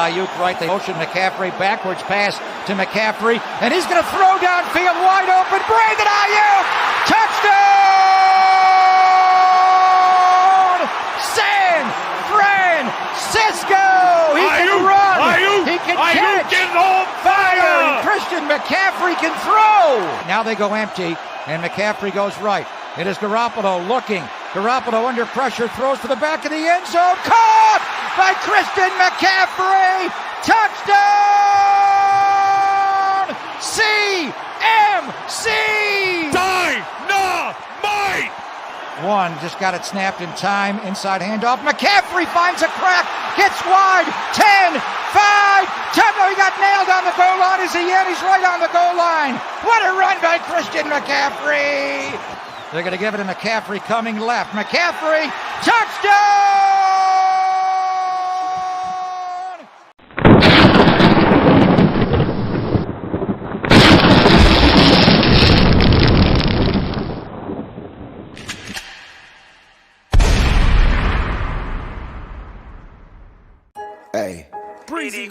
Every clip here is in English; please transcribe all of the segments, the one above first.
Ayuk right, they motion McCaffrey, backwards pass to McCaffrey, and he's going to throw downfield wide open. Brandon Ayuk, touchdown! San Francisco! He can run, he can catch, get on fire! Christian McCaffrey can throw! Now they go empty, and McCaffrey goes right. It is Garoppolo looking. Garoppolo under pressure, throws to the back of the end zone. Caught by Christian McCaffrey. Touchdown! CMC! Dynamite! One, just got it snapped in time. Inside handoff. McCaffrey finds a crack. Gets wide. 10, 5, 10. No, he got nailed on the goal line. Is he in? He's right on the goal line. What a run by Christian McCaffrey! They're going to give it to McCaffrey coming left. McCaffrey, touchdown! Hey. Breezy,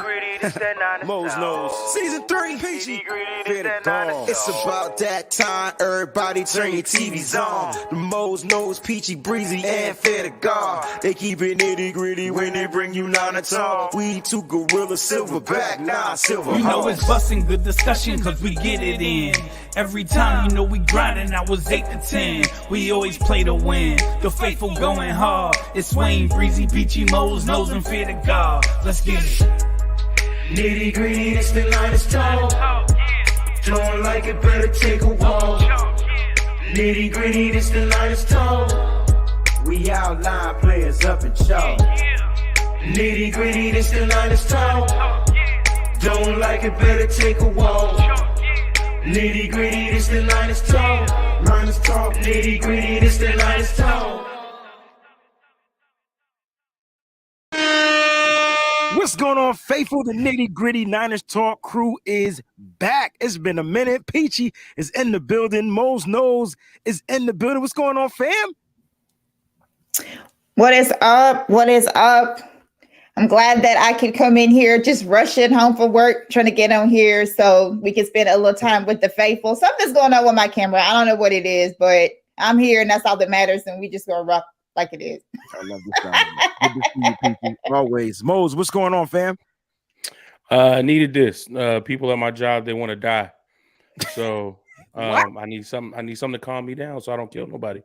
Mo's Nose. Season 3, Peachy. It's about that time. Everybody turn your TVs on. The Mo's Nose, Peachy, Breezy, and Fair to God. They keep it nitty gritty when they bring you nine to talk. We two gorilla, silverback, nah, silver. You know it's busting good discussion cause we get it in. Every time you know we grinding, I was 8 to 10. We always play to win. The faithful going hard. It's Wayne, Breezy, Peachy, Mo's Nose, and Fear to God. Let's get it. Nitty gritty, it's the lightest talk. Don't like it, better take a walk. Nitty gritty, it's the lightest talk. We outline players up and chalk. Nitty gritty, it's the lightest talk. Don't like it, better take a walk. Nitty gritty, it's the lightest talk. Lightest talk. Nitty gritty, it's the lightest talk. What's going on, faithful? The Nitty Gritty Niners Talk crew is back. It's been a minute. Peachy is in the building. Mo's Nose is in the building. What's going on, fam? What is up? What is up? I'm glad that I can come in here, just rushing home from work, trying to get on here so we can spend a little time with the faithful. Something's going on with my camera. I don't know what it is, but I'm here and that's all that matters. And we just gonna rock like it is. I love this guy. Good to see you, Peachy. Always. Mose, what's going on, fam? Needed this. People at my job, they want to die. So I need something to calm me down so I don't kill nobody.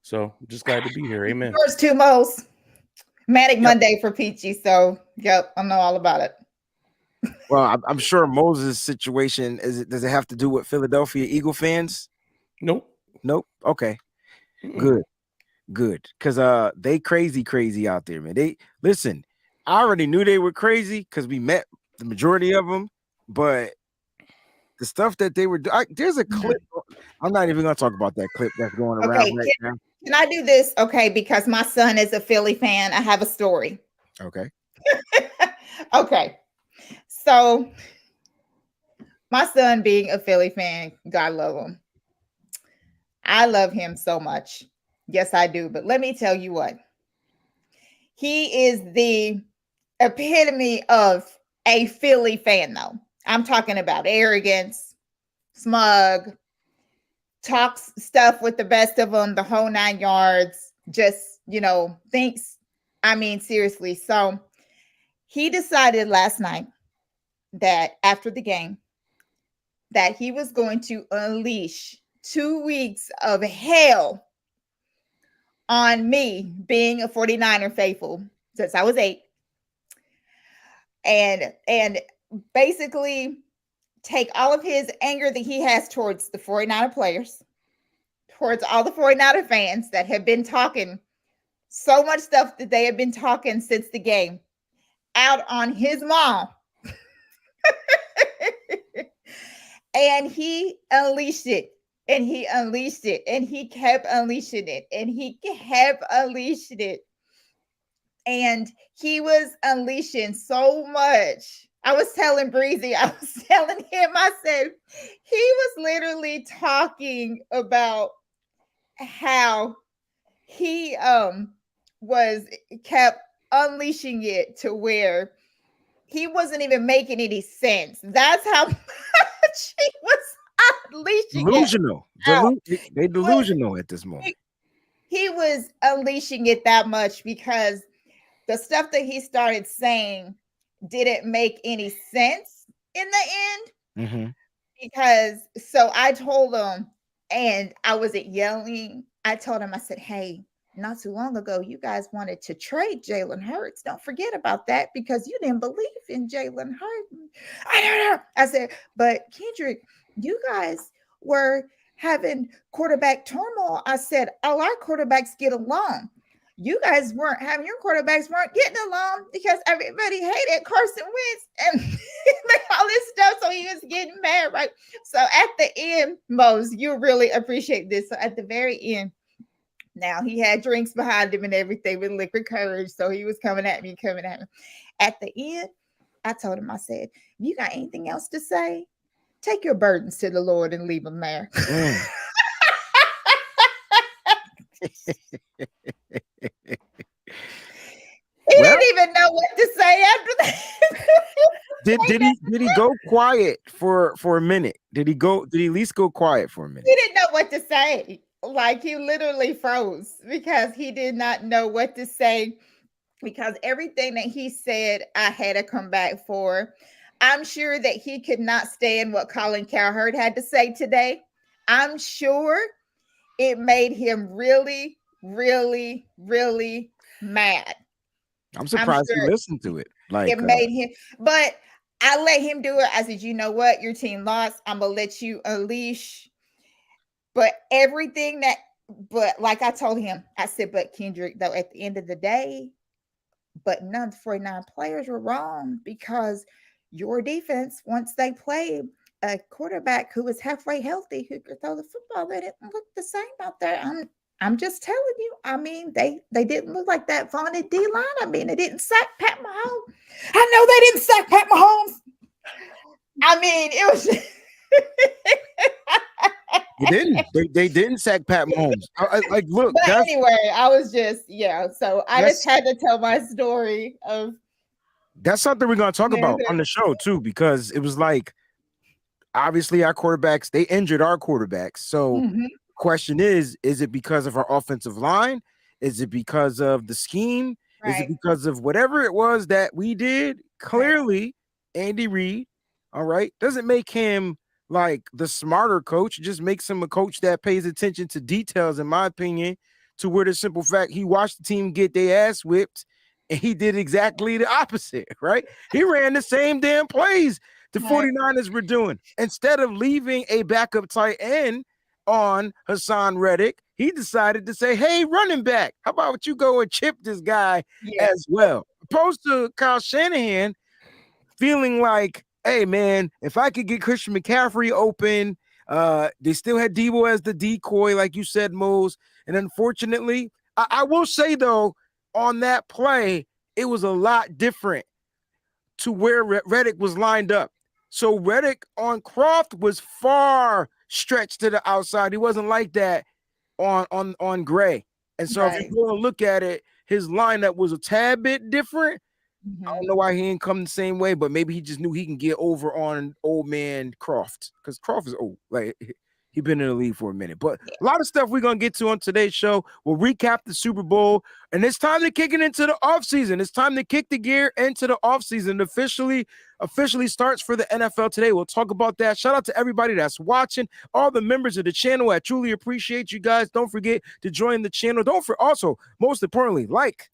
So I'm just glad to be here. Amen. First two Mo's. Manic Monday for Peachy. So yep, I know all about it. Well, I'm sure Moses' situation does it have to do with Philadelphia Eagle fans? Nope. Okay. Good. Because they crazy out there, man. They listen, I already knew they were crazy because we met the majority of them, but the stuff that they were doing, there's a clip. I'm not even gonna talk about that clip that's going around right now. Can I do this? Okay, because my son is a Philly fan. I have a story. Okay. Okay. So my son being a Philly fan, God love him. I love him so much. Yes, I do. But let me tell you what. He is the epitome of a Philly fan, though. I'm talking about arrogance, smug, talks stuff with the best of them, the whole 9 yards, just, thinks, seriously. So he decided last night that after the game, that he was going to unleash 2 weeks of hell on me being a 49er faithful since I was 8. And basically take all of his anger that he has towards the 49er players, towards all the 49er fans that have been talking so much stuff that they have been talking since the game out on his mom. And he unleashed it. And he unleashed it. And he kept unleashing it. And he kept unleashing it. And he was unleashing so much. I was telling Breezy, I was telling him, I said, he was literally talking about how he kept unleashing it to where he wasn't even making any sense. That's how much he was unleashing Delusional. it. They delusional at this moment. He was unleashing it that much because the stuff that he started saying didn't make any sense in the end. Mm-hmm. Because so I told him, and I wasn't yelling. I told him, I said, hey, not too long ago, you guys wanted to trade Jalen Hurts. Don't forget about that because you didn't believe in Jalen Hurts. I don't know. I said, but Kendrick, you guys were having quarterback turmoil. I said, all our quarterbacks get along. You guys weren't having, your quarterbacks weren't getting along because everybody hated Carson Wentz and all this stuff. So he was getting mad, right? So at the end, Mose, you really appreciate this. So at the very end, now he had drinks behind him and everything with liquid courage. So he was coming at me. At the end, I told him, I said, you got anything else to say? Take your burdens to the Lord and leave them there. He didn't even know what to say after that. Did he go quiet for a minute? Did he at least go quiet for a minute? He didn't know what to say. Like he literally froze because he did not know what to say because everything that he said, I had to come back for. I'm sure that he could not stand what Colin Cowherd had to say today. I'm sure it made him really, really, really mad. I'm surprised he listened to it. Like it made him, but I let him do it. I said, you know what? Your team lost. I'm gonna let you unleash. But but like I told him, I said, but Kendrick, though, at the end of the day, but none of the 49 players were wrong because your defense, once they played a quarterback who was halfway healthy, who could throw the football, they didn't look the same out there. I'm just telling you. I mean, they didn't look like that vaunted D-line. I mean, they didn't sack Pat Mahomes. I know they didn't sack Pat Mahomes. I mean, it was They didn't sack Pat Mahomes. Look. But anyway, I was just So I just had to tell my story of. That's something we're gonna talk about on the show too, because it was like, obviously our quarterbacks, they injured our quarterbacks. So question is it because of our offensive line? Is it because of the scheme? Right. Is it because of whatever it was that we did? Clearly, Andy Reid, all right, doesn't make him like the smarter coach. It just makes him a coach that pays attention to details, in my opinion, to where the simple fact he watched the team get their ass whipped and he did exactly the opposite, right? He ran the same damn plays the 49ers were doing. Instead of leaving a backup tight end on Hassan Reddick, he decided to say, hey, running back, how about you go and chip this guy as well? Opposed to Kyle Shanahan feeling like, hey, man, if I could get Christian McCaffrey open, they still had Debo as the decoy, like you said, Mose. And unfortunately, I will say, though, on that play, it was a lot different to where Reddick was lined up. So Reddick on Croft was far stretched to the outside. He wasn't like that on Gray. And so if you go and look at it, his lineup was a tad bit different. I don't know why he didn't come the same way, but maybe he just knew he can get over on old man Croft, because Croft is old. Like, he's been in the league for a minute. But a lot of stuff we're going to get to on today's show. We'll recap the Super Bowl, and it's time to kick it into the offseason. It's time to kick the gear into the offseason. Officially starts for the NFL today. We'll talk about that. Shout out to everybody that's watching, all the members of the channel. I truly appreciate you guys. Don't forget to join the channel. Also, most importantly, like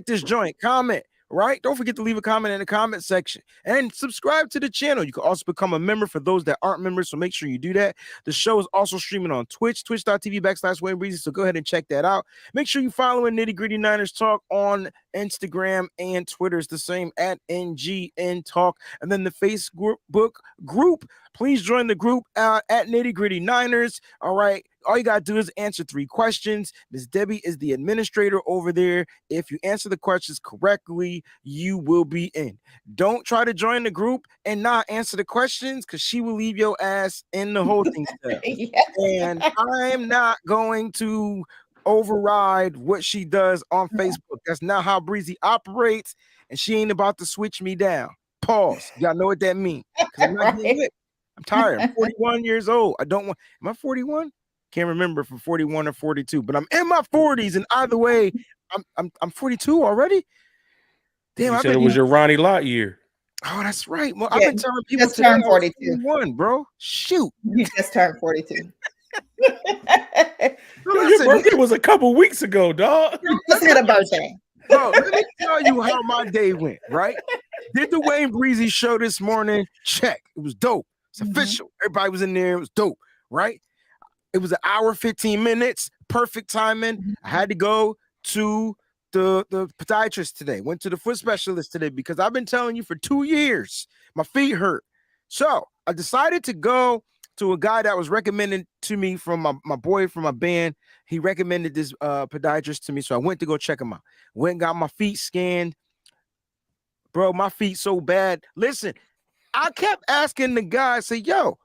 this joint, comment, right? Don't forget to leave a comment in the comment section and subscribe to the channel. You can also become a member for those that aren't members, so make sure you do that. The show is also streaming on Twitch, twitch.tv/WayneBreezy, so go ahead and check that out. Make sure you follow Nitty Gritty Niners Talk on Instagram and Twitter. It's the same at NGN Talk. And then the Facebook group, please join the group at Nitty Gritty Niners. All right. All you got to do is answer 3 questions. Ms. Debbie is the administrator over there. If you answer the questions correctly, you will be in. Don't try to join the group and not answer the questions, because she will leave your ass in the hosting cell. And I'm not going to override what she does on Facebook. That's not how Breezy operates, and she ain't about to switch me down. Pause. Y'all know what that means. I'm not getting lit. I'm tired. I'm 41 years old. I don't want. Am I 41? Can't remember if I'm 41 or 42, but I'm in my 40s, and either way, I'm 42 already. Damn, you said it was your Ronnie Lott year. Oh, that's right. Well, I've been telling people just turned 42. 41, bro. Shoot. You just turned 42. Your birthday was a couple weeks ago, dog. Just had a birthday. Bro, let me tell you how my day went, right? Did the Wayne Breezy show this morning? Check. It was dope. It's official. Everybody was in there. It was dope, right? It was an hour, 15 minutes. Perfect timing. I had to go to the podiatrist today. Went to the foot specialist today because I've been telling you for 2 years my feet hurt. So I decided to go to a guy that was recommended to me from my boy from my band. He recommended this podiatrist to me, so I went to go check him out. Went and got my feet scanned. Bro, my feet so bad. Listen, I kept asking the guy, I said, yo,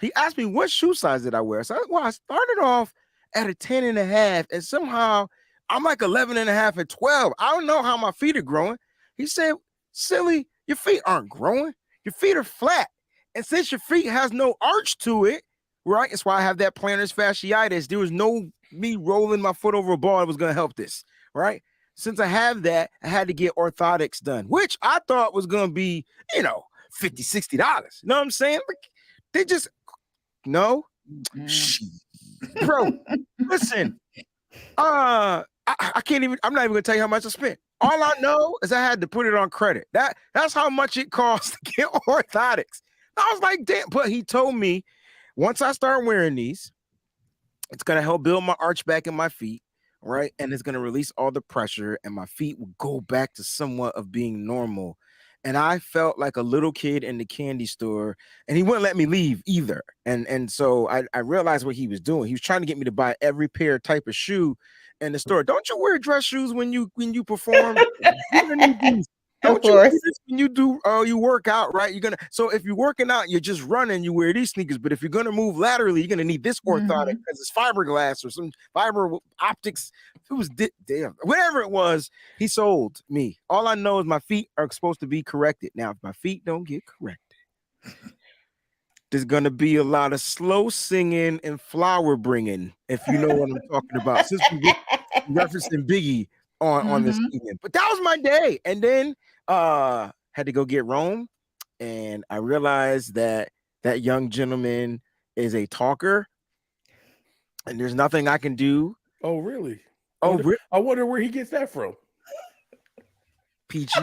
he asked me what shoe size did I wear. So I started off at a 10 and a half, and somehow I'm like 11 and a half and 12. I don't know how my feet are growing. He said, silly, your feet aren't growing. Your feet are flat. And since your feet has no arch to it, right? That's why I have that plantar fasciitis. There was no me rolling my foot over a ball that was going to help this, right? Since I have that, I had to get orthotics done, which I thought was going to be, $50, $60. You know what I'm saying? They just, no. Bro, listen. I can't even, I'm not even going to tell you how much I spent. All I know is I had to put it on credit. That's how much it costs to get orthotics. I was like, damn, but he told me once I start wearing these, it's going to help build my arch back in my feet, right? And it's going to release all the pressure and my feet will go back to somewhat of being normal. And I felt like a little kid in the candy store, and he wouldn't let me leave either. And so I realized what he was doing. He was trying to get me to buy every pair type of shoe in the store. Don't you wear dress shoes when you perform? Don't you do this when you do you work out, right? So if you're working out, you're just running, you wear these sneakers. But if you're gonna move laterally, you're gonna need this orthotic because it's fiberglass or some fiber optics. It was damn, whatever it was, he sold me. All I know is my feet are supposed to be corrected. Now, if my feet don't get corrected, there's gonna be a lot of slow singing and flower bringing, if you know what I'm talking about. Since we referencing Biggie on this evening. But that was my day. And then had to go get Rome, and I realized that young gentleman is a talker, and there's nothing I can do. Oh, really? Oh, I wonder where he gets that from. Peachy.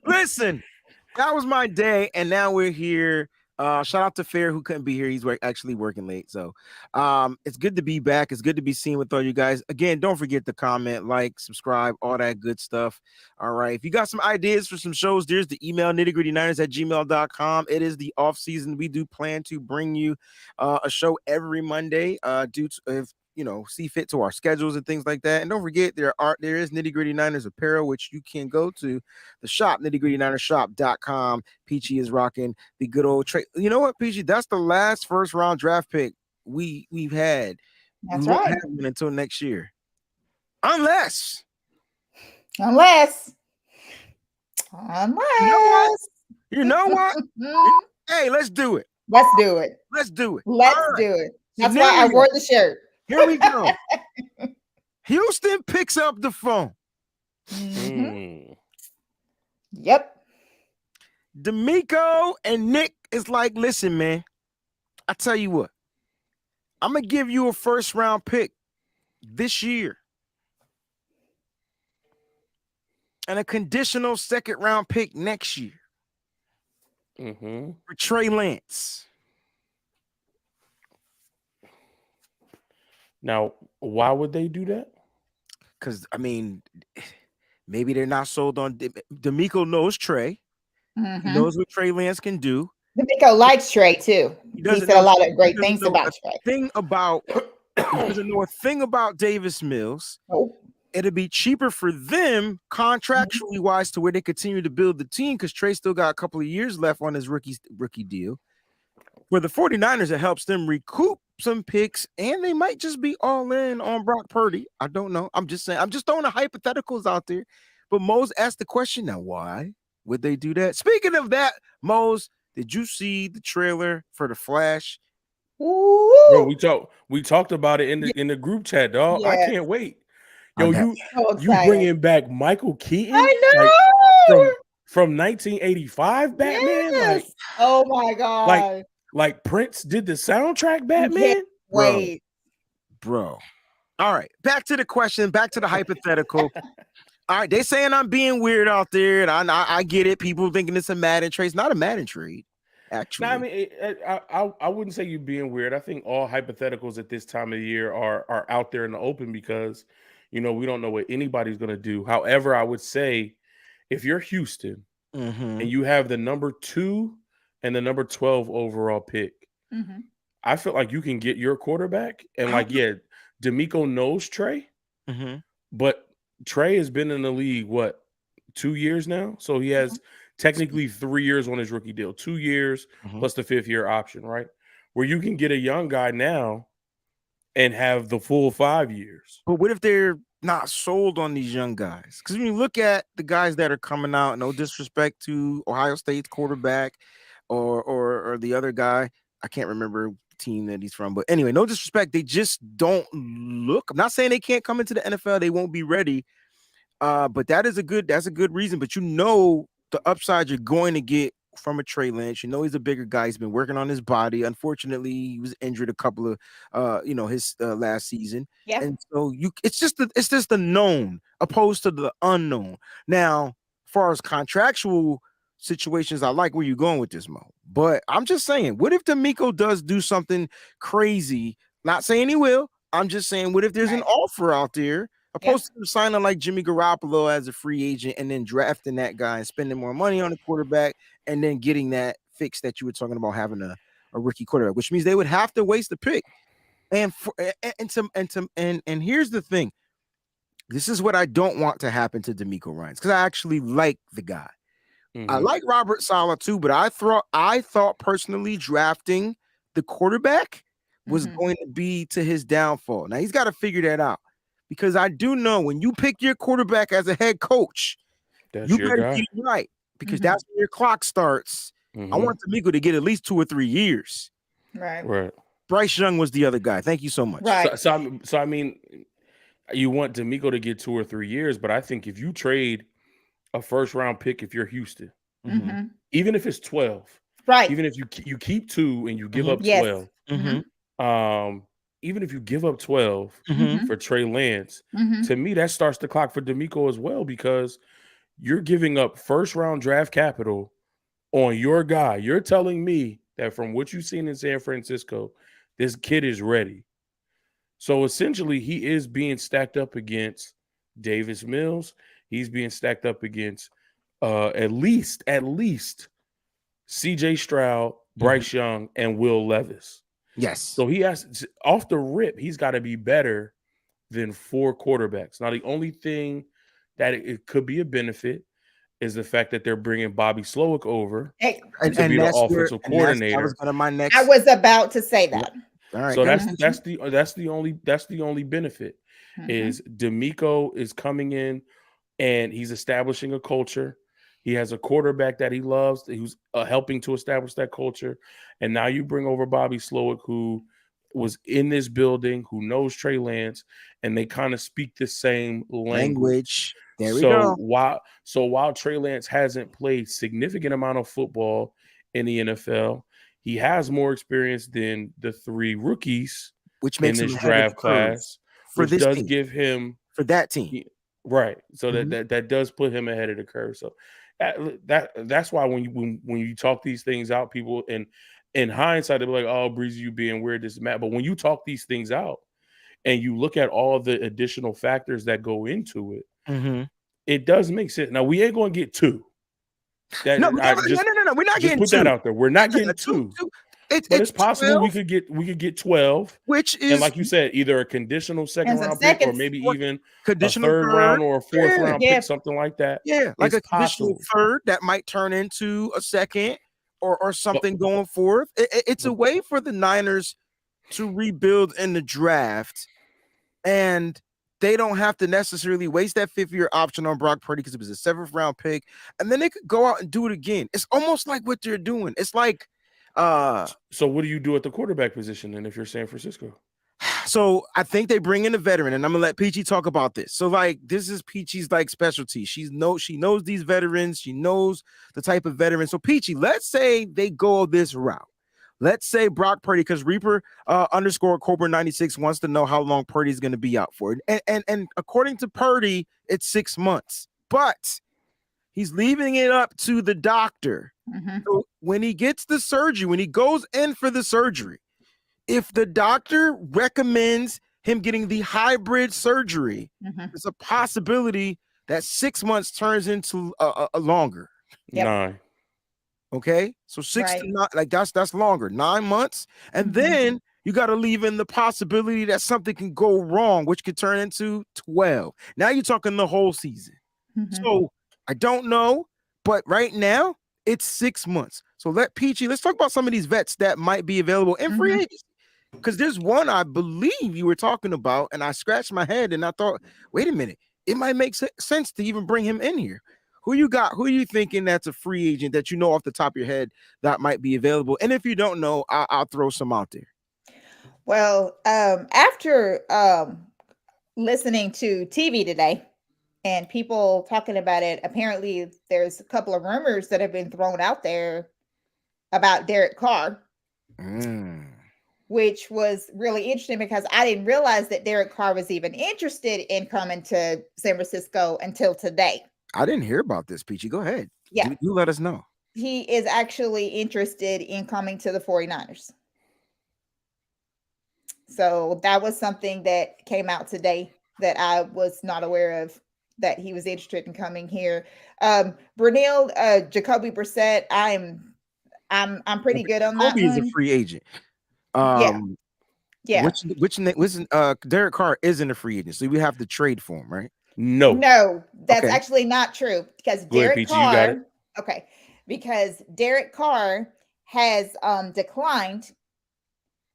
Listen, that was my day, and now we're here. Shout out to Fair, who couldn't be here. He's actually working late. So it's good to be back. It's good to be seen with all you guys. Again, don't forget to comment, like, subscribe, all that good stuff. All right. If you got some ideas for some shows, there's the email nitty-gritty-niners@gmail.com. It is the off season. We do plan to bring you a show every Monday due to if see fit to our schedules and things like that. And don't forget, there is Nitty Gritty Niners apparel, which you can go to the shop, nitty-gritty-ninershop.com. Peachy is rocking the good old trade. You know what, Peachy? That's the last first round draft pick we've had. That's we won't right. have one until next year. Unless. You know what? Hey, let's do it. Let's do it. Let's do it. Let's do it. That's why I wore the shirt. Here we go. Houston picks up the phone. Yep. D'Amico and Nick is like, listen, man, I tell you what, I'm going to give you a first round pick this year and a conditional second round pick next year for Trey Lance. Now, why would they do that? Because, I mean, maybe they're not sold on D'Amico knows Trey. He knows what Trey Lance can do. D'Amico likes Trey, too. He said a lot of great things about Trey. He doesn't know a thing about Davis Mills. It'll be cheaper for them contractually wise to where they continue to build the team because Trey still got a couple of years left on his rookie deal. For the 49ers, it helps them recoup some picks, and they might just be all in on Brock Purdy. I don't know. I'm just saying. I'm just throwing the hypotheticals out there. But Mose asked the question, now why would they do that? Speaking of that, Mose, did you see the trailer for The Flash? Ooh. Bro, we talked about it in the group chat, dog. I Yes. can't wait. Yo, you excited. bringing back Michael Keaton? I know. Like, from 1985 Batman? Yes. Like, oh my God. Like Prince did the soundtrack Batman? Can't wait. Bro. All right. Back to the question, back to the hypothetical. All right, they saying I'm being weird out there, and I get it. People thinking it's a Madden trade. It's not a Madden trade, actually. No, I mean, I wouldn't say you being weird. I think all hypotheticals at this time of the year are out there in the open because, we don't know what anybody's going to do. However, I would say if you're Houston and you have the number 2 and the number 12 overall pick, I feel like you can get your quarterback. And D'Amico knows Trey, but Trey has been in the league, 2 years now? So he has technically 3 years on his rookie deal, 2 years plus the 5th year option, right? Where you can get a young guy now and have the full 5 years. But what if they're not sold on these young guys? Because when you look at the guys that are coming out, no disrespect to Ohio State's quarterback or the other guy, I can't remember team that he's from, but anyway, no disrespect, they just don't look. I'm not saying they can't come into the NFL, they won't be ready, but that's a good reason. But the upside you're going to get from a Trey Lance. He's a bigger guy. He's been working on his body. Unfortunately, he was injured a couple of his last season. Yeah. And so it's just the known opposed to the unknown. Now, as far as contractual situations, I like where you're going with this, Mo. But I'm just saying, what if D'Amico does do something crazy? Not saying he will. I'm just saying, what if there's an offer out there, opposed to signing like Jimmy Garoppolo as a free agent and then drafting that guy and spending more money on the quarterback and then getting that fix that you were talking about, having a rookie quarterback, which means they would have to waste the pick. And here's the thing. This is what I don't want to happen to D'Amico Ryans, because I actually like the guy. I like Robert Saleh too, but I thought personally drafting the quarterback was going to be to his downfall. Now he's got to figure that out, because I do know when you pick your quarterback as a head coach, you better get it right, because that's when your clock starts. I want D'Amico to get at least 2 or 3 years. Right. Bryce Young was the other guy. Thank you so much. Right. So I mean, you want D'Amico to get 2 or 3 years, but I think if you trade a first round pick, if you're Houston, even if it's 12, right? Even if you keep 2 and you give up 12, even if you give up 12 for Trey Lance, to me that starts the clock for D'Amico as well, because you're giving up first round draft capital on your guy. You're telling me that from what you've seen in San Francisco, this kid is ready. So essentially, he is being stacked up against Davis Mills. He's being stacked up against at least C.J. Stroud, Bryce Young, and Will Levis. Yes. So he has, off the rip, he's got to be better than 4 quarterbacks. Now, the only thing that it could be a benefit is the fact that they're bringing Bobby Slowick over to be the offensive coordinator. I was about to say that. All right. So that's the only benefit is D'Amico is coming in and he's establishing a culture. He has a quarterback that he loves, who's helping to establish that culture. And now you bring over Bobby Slowick, who was in this building, who knows Trey Lance, and they kind of speak the same language. There we go. While Trey Lance hasn't played significant amount of football in the NFL, he has more experience than the 3 rookies, which makes in this draft class, which does give him for that team. Right. So that does put him ahead of the curve. So that's why when you talk these things out, people in hindsight, they'll be like, "Oh, Breezy, you being weird, this and that." But when you talk these things out and you look at all the additional factors that go into it, it does make sense. Now we ain't going to get 2. No, we're not getting 2. Put that out there. We're not getting 2. But it's possible 12, we could get 12, which is, and like you said, either a conditional second round pick or maybe even a conditional third round or a 4th round pick, something like that. Yeah, like it's a conditional third that might turn into a second, or something going forth. It's a way for the Niners to rebuild in the draft, and they don't have to necessarily waste that 5th-year option on Brock Purdy because it was a 7th-round pick, and then they could go out and do it again. It's almost like what they're doing. It's like, so what do you do at the quarterback position then if you're San Francisco? So I think they bring in a veteran, and I'm gonna let Peachy talk about this. So like this is Peachy's like specialty. She knows these veterans. She knows the type of veteran. So Peachy, let's say they go this route. Let's say Brock Purdy, because Reaper underscore Cobra 96 wants to know how long Purdy's going to be out for. And according to Purdy, it's 6 months, but he's leaving it up to the doctor. So when he gets the surgery, when he goes in for the surgery, if the doctor recommends him getting the hybrid surgery, there's a possibility that 6 months turns into a longer. 9. Okay, so 6 to 9, like that's longer, 9 months, and then you got to leave in the possibility that something can go wrong, which could turn into 12. Now you're talking the whole season. So I don't know, but right now it's 6 months. So let's talk about some of these vets that might be available in free agency. Because there's one I believe you were talking about, and I scratched my head and I thought, wait a minute, it might make sense to even bring him in here. Who you got? Who are you thinking that's a free agent that you know off the top of your head that might be available? And if you don't know, I'll throw some out there. Well, after listening to TV today and people talking about it, apparently there's a couple of rumors that have been thrown out there about Derek Carr. Which was really interesting because I didn't realize that Derek Carr was even interested in coming to San Francisco until today. I didn't hear about this, Peachy. Go ahead. Yeah. You let us know. He is actually interested in coming to the 49ers. So that was something that came out today that I was not aware of, that he was interested in coming here. Brunel, Jacoby Brissett, I'm pretty good on that. Jacoby is a free agent. Yeah. Which Derek Carr isn't a free agent, so we have to trade for him, right? No, that's actually not true because Derek Carr. You got it. Okay, because Derek Carr has declined.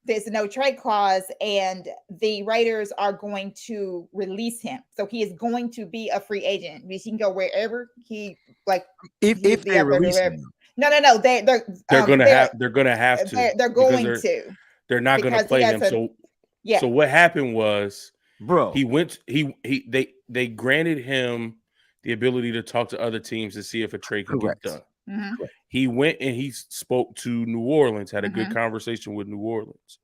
There's no trade clause, and the Raiders are going to release him. So he is going to be a free agent. He can go wherever he like. If they release him. No. They're gonna have to. They're going to. They're not going to play him. So what happened was, bro, they granted him the ability to talk to other teams to see if a trade could get done. He went and he spoke to New Orleans, had a good conversation with New Orleans.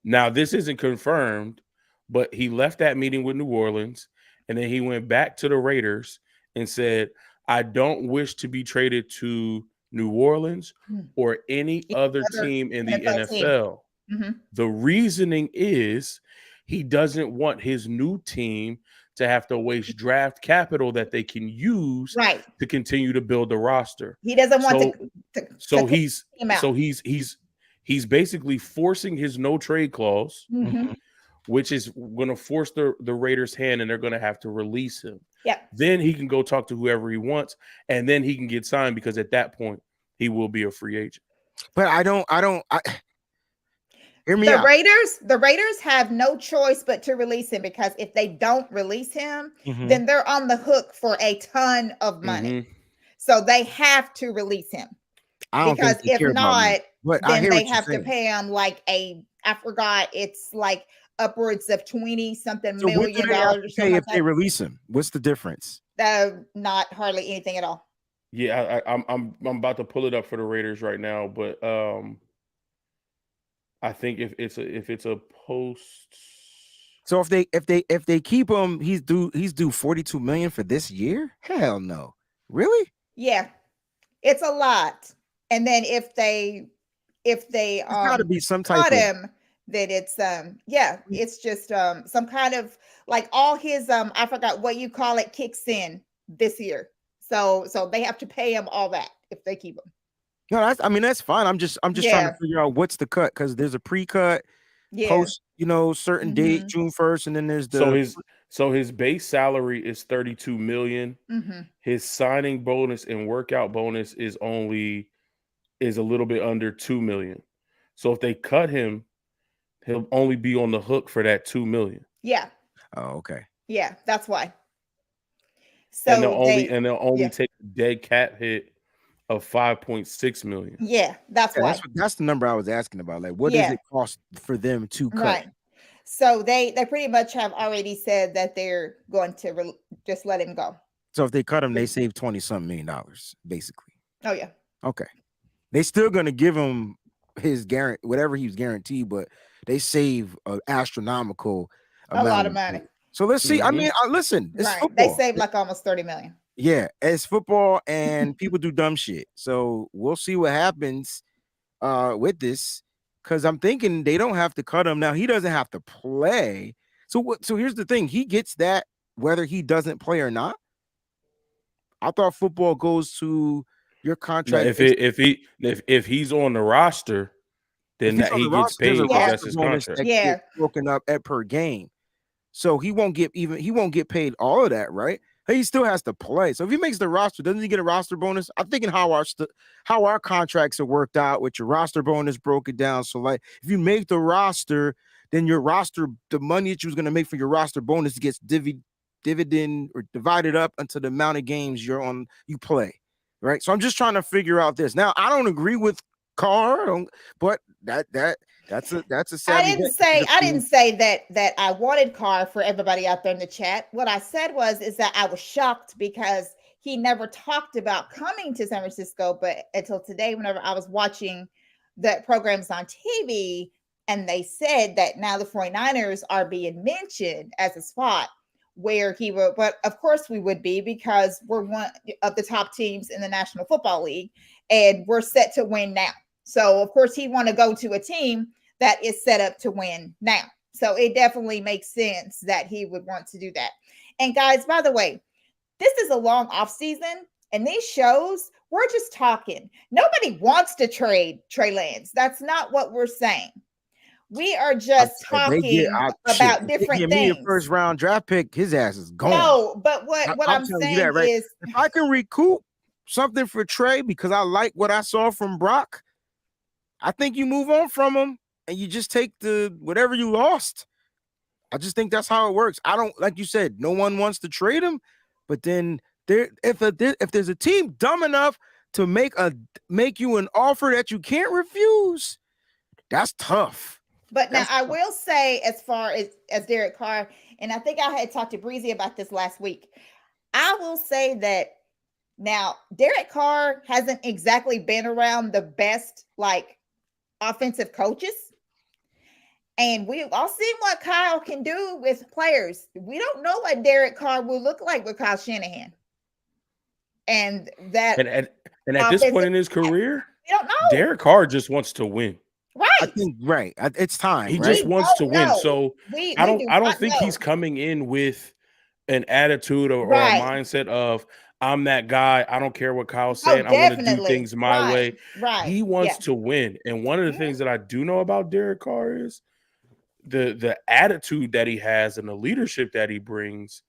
Now this isn't confirmed, but he left that meeting with New Orleans and then he went back to the Raiders and said, I don't wish to be traded to New Orleans or any other team in the NFL. The reasoning is he doesn't want his new team to have to waste draft capital that they can use to continue to build the roster. He doesn't want he's basically forcing his no trade clause, which is going to force the Raiders' hand, and they're going to have to release him. Then he can go talk to whoever he wants, and then he can get signed because at that point he will be a free agent. But I hear me out. The Raiders have no choice but to release him because if they don't release him, then they're on the hook for a ton of money. So they have to release him. Because if not, then they have to pay him like I forgot, it's like upwards of 20-something million dollars. If they release him, what's the difference? Not hardly anything at all. Yeah, I'm about to pull it up for the Raiders right now, but I think if it's a post. So if they keep him, he's due $42 million for this year? Hell no. Really? Yeah. It's a lot. And then if they gotta be some type cut him, then it's it's just some kind of like all his I forgot what you call it kicks in this year. So they have to pay him all that if they keep him. No, that's fine. I'm just trying to figure out what's the cut because there's a pre-cut, post, certain date, June 1st, and then there's the so his base salary is $32 million. His signing bonus and workout bonus is only is a little bit under $2 million. So if they cut him, he'll only be on the hook for that $2 million. Yeah. Oh, okay. Yeah, that's why. And So they'll only take a dead cap hit of $5.6 million. Yeah, that's why. That's the number I was asking about. Like, what does Yeah. it cost for them to cut? Right. So they pretty much have already said that they're going to just let him go. So if they cut him, they save $20-something million, basically. Oh yeah. Okay. They still gonna give him his guarantee, whatever he was guaranteed, but they save an astronomical amount. A lot of money. So let's see. I mean, listen, it's Right. football. They saved like almost 30 million. Yeah, it's football, and people do dumb shit. So we'll see what happens with this, because I'm thinking they don't have to cut him now. He doesn't have to play. So here's the thing: he gets that whether he doesn't play or not. I thought football goes to your contract. Now, if he's on the roster, then he gets paid because that's his contract. Yeah, broken up per game, so he won't get paid all of that, right? He still has to play. So if he makes the roster, doesn't he get a roster bonus? I'm thinking how our contracts are worked out with your roster bonus broken down. So like if you make the roster, then your roster, the money that you was going to make for your roster bonus gets dividend or divided up into the amount of games you play, right? So I'm just trying to figure out this. Now I don't agree with Carr, but that's a savvy. I didn't say that I wanted Carr for everybody out there in the chat. What I said is that I was shocked because he never talked about coming to San Francisco, but until today, whenever I was watching the programs on TV, and they said that now the 49ers are being mentioned as a spot where he would, but of course we would be, because we're one of the top teams in the National Football League and we're set to win now. So of course he want to go to a team that is set up to win now. So it definitely makes sense that he would want to do that. And guys, by the way, this is a long off season, and these shows, we're just talking. Nobody wants to trade Trey Lance. That's not what we're saying. We are just talking about different things. Me a first round draft pick, his ass is gone. No, but what I'm saying is, if I can recoup something for Trey because I like what I saw from Brock, I think you move on from him and you just take the whatever you lost. I just think that's how it works. I don't, like you said, no one wants to trade him, but then if there's a team dumb enough to make you an offer that you can't refuse, that's tough. But now I will say, as far as Derek Carr, and I think I had talked to Breezy about this last week, I will say that now Derek Carr hasn't exactly been around the best like offensive coaches. And we've all seen what Kyle can do with players. We don't know what Derek Carr will look like with Kyle Shanahan. And at this point in his career, we don't know. Derek Carr just wants to win. Right. I think it's time. He just wants to win. So I don't think he's coming in with an attitude or a mindset of I'm that guy. I don't care what Kyle's saying. I want to do things my way. Right. He wants to win. And one of the things that I do know about Derek Carr is the attitude that he has and the leadership that he brings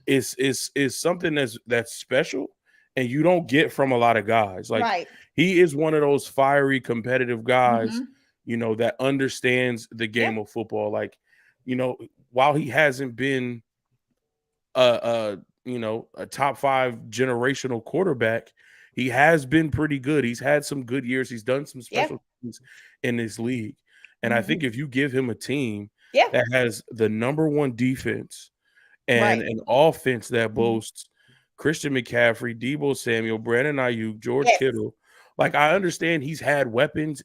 is something that's special and you don't get from a lot of guys. Like he is one of those fiery, competitive guys, that understands the game of football. Like, while he hasn't been a top 5 generational quarterback, he has been pretty good. He's had some good years. He's done some special things in this league. And I think if you give him a team that has the number 1 defense and an offense that boasts Christian McCaffrey, Deebo Samuel, Brandon Ayuk, George Kittle, like I understand he's had weapons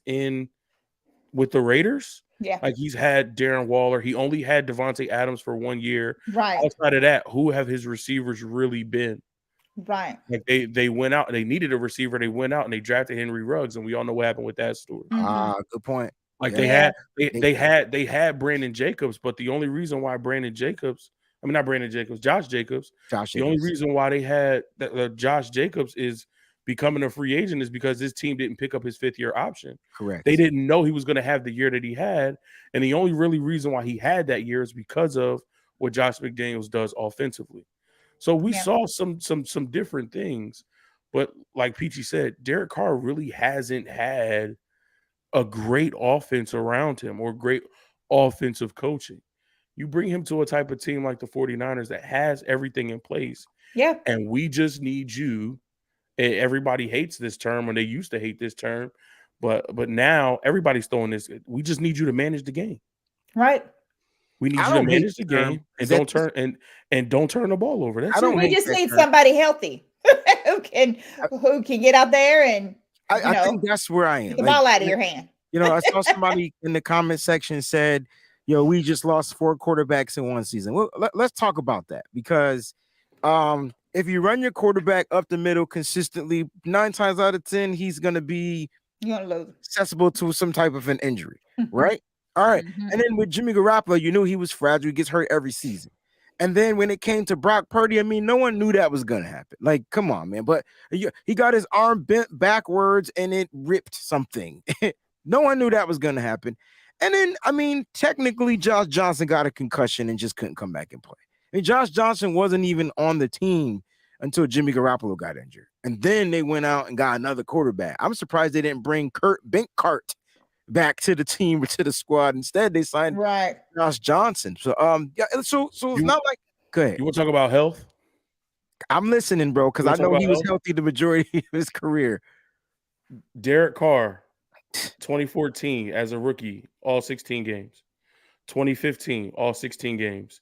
with the Raiders. Yeah. Like he's had Darren Waller. He only had Devontae Adams for 1 year. Right. Outside of that, who have his receivers really been? Right. Like they went out, they needed a receiver. They went out and they drafted Henry Ruggs, and we all know what happened with that story. Good point. Like they had Brandon Jacobs, but the only reason why Josh Jacobs. The only reason why they had Josh Jacobs is becoming a free agent is because this team didn't pick up his 5th-year option. Correct. They didn't know he was going to have the year that he had, and the only really reason why he had that year is because of what Josh McDaniels does offensively. So we saw some different things, But like Peachy said, Derek Carr really hasn't had a great offense around him or great offensive coaching. You bring him to a type of team like the 49ers that has everything in place. Yeah. And we just need you. Everybody hates this term, or they used to hate this term, but now everybody's throwing this. We just need you to manage the game. Right. We need you to manage the game and don't turn the ball over. That's We just need somebody healthy who can get out there and I think that's where I am. Get the ball out of your hand. I saw somebody in the comment section said, we just lost 4 quarterbacks in one season. Well, let's talk about that, because if you run your quarterback up the middle consistently, 9 times out of 10, he's going to be accessible to some type of an injury, right? All right. And then with Jimmy Garoppolo, you knew he was fragile. He gets hurt every season. And then when it came to Brock Purdy, I mean, no one knew that was going to happen. Like, come on, man. But he got his arm bent backwards and it ripped something. No one knew that was going to happen. And then, I mean, technically, Josh Johnson got a concussion and just couldn't come back and play. I mean, Josh Johnson wasn't even on the team until Jimmy Garoppolo got injured. And then they went out and got another quarterback. I'm surprised they didn't bring Kurt Benkert back to the team or to the squad. Instead, they signed Josh Johnson. So so it's not like, go ahead. You want to talk about health? I'm listening, bro, because I know he was healthy the majority of his career. Derek Carr, 2014 as a rookie, all 16 games. 2015, all 16 games.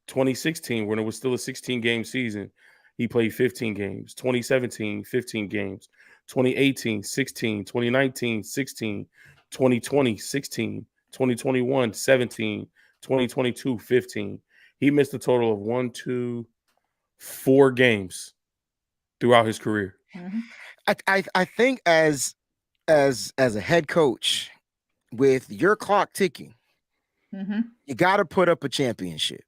2016, when it was still a 16-game season, he played 15 games. 2017, 15 games. 2018, 16. 2019, 16. 2020, 16, 2021, 17, 2022, 15. He missed a total of 4 games throughout his career. I think as a head coach, with your clock ticking, you got to put up a championship.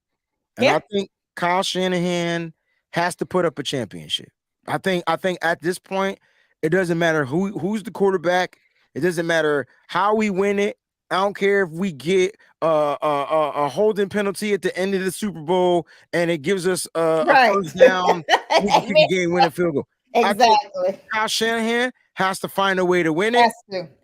And I think Kyle Shanahan has to put up a championship. I think at this point, it doesn't matter who's the quarterback. It doesn't matter how we win it. I don't care if we get a holding penalty at the end of the Super Bowl and it gives us a first down, we can kick a game-winning field goal. Exactly. Kyle Shanahan has to find a way to win it.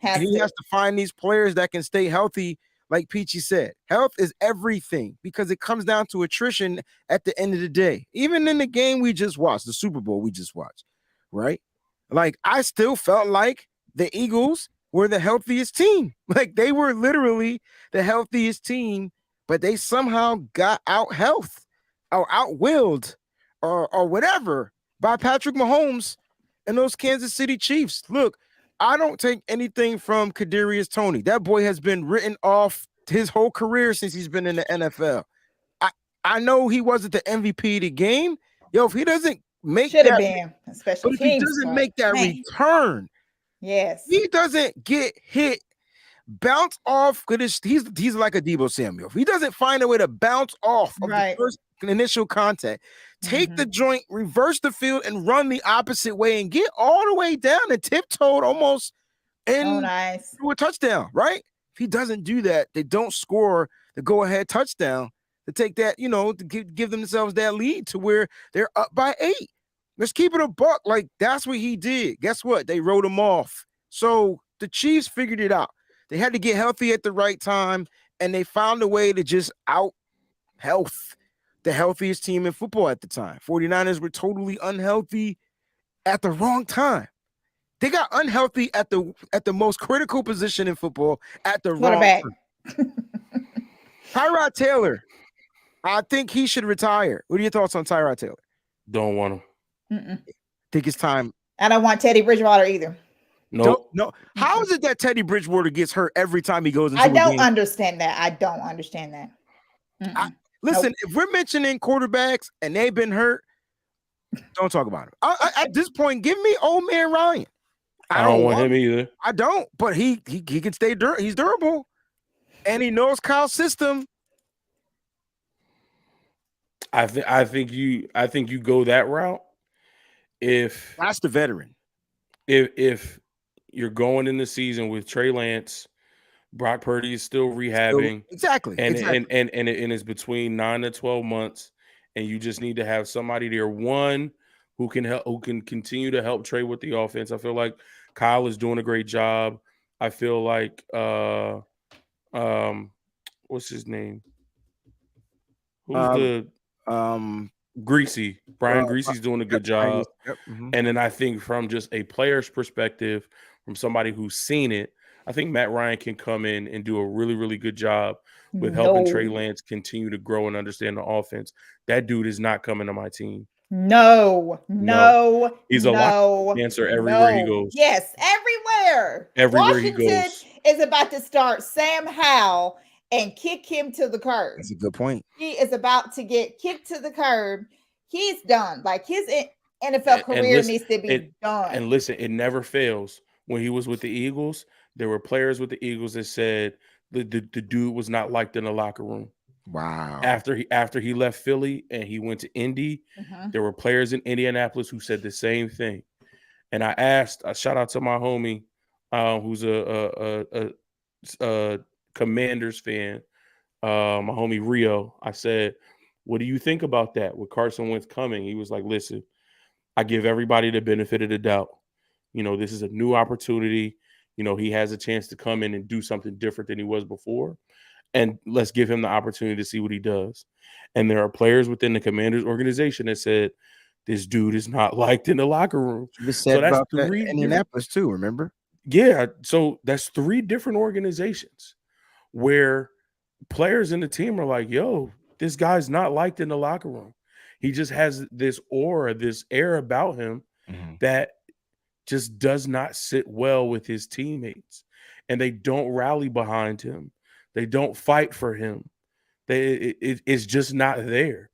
He has to find these players that can stay healthy. Like Peachy said, health is everything, because it comes down to attrition at the end of the day. Even in the game we just watched, the Super Bowl we just watched, right? Like, I still felt like the Eagles were the healthiest team. Like, they were literally the healthiest team, but they somehow got out health or outwilled or whatever by Patrick Mahomes and those Kansas City Chiefs. Look, I don't take anything from Kadarius Toney. That boy has been written off his whole career since he's been in the NFL. I know he wasn't the MVP of the game. If he doesn't make should have been, especially if he doesn't make that return, he doesn't get hit, bounce off. He's like a Deebo Samuel. If he doesn't find a way to bounce off of the first initial contact, take the joint, reverse the field, and run the opposite way and get all the way down and tiptoed almost to a touchdown, right? If he doesn't do that, they don't score the go-ahead touchdown to take that, to give themselves that lead to where they're up by 8. Let's keep it a buck. Like, that's what he did. Guess what? They wrote him off. So the Chiefs figured it out. They had to get healthy at the right time, and they found a way to just out-health the healthiest team in football at the time. 49ers were totally unhealthy at the wrong time. They got unhealthy at the most critical position in football at the wrong time. Tyrod Taylor, I think he should retire. What are your thoughts on Tyrod Taylor? Don't want him. Think it's time. I don't want Teddy Bridgewater either. No. How is it that Teddy Bridgewater gets hurt every time he goes into I a don't game? understand that. I don't understand that. Listen, if we're mentioning quarterbacks and they've been hurt, don't talk about him. At this point, give me old man Ryan. I don't want him either. I don't, but he can stay he's durable. And he knows Kyle's system. I think you go that route. If that's the veteran. If you're going in the season with Trey Lance, Brock Purdy is still rehabbing. Exactly. And it's between 9 to 12 months, and you just need to have somebody there, one who can continue to help Trey with the offense. I feel like Kyle is doing a great job. I feel like what's his name? Who's Greasy? Brian Greasy's doing a good job. Yep. Mm-hmm. And then I think from just a player's perspective, from somebody who's seen it, I think Matt Ryan can come in and do a really, really good job with helping Trey Lance continue to grow and understand the offense. That dude is not coming to my team. No. He's a lock answer everywhere he goes. Yes, everywhere. Washington he goes. Is about to start Sam Howell and kick him to the curb. That's a good point. He is about to get kicked to the curb. He's done. Like his NFL career needs to be done. And listen, it never fails. When he was with the Eagles, there were players with the Eagles that said the dude was not liked in the locker room. Wow. After he left Philly and he went to Indy, there were players in Indianapolis who said the same thing. And I shout out to my homie, who's a Commanders fan, my homie Rio. I said, what do you think about that with Carson Wentz coming? He was like, listen, I give everybody the benefit of the doubt. This is a new opportunity. He has a chance to come in and do something different than he was before. And let's give him the opportunity to see what he does. And there are players within the Commanders organization that said, this dude is not liked in the locker room. So that's about three in Indianapolis too, remember? Yeah. So that's 3 different organizations where players in the team are like, yo, this guy's not liked in the locker room. He just has this aura, this air about him that just does not sit well with his teammates. And they don't rally behind him. They don't fight for him. It's just not there.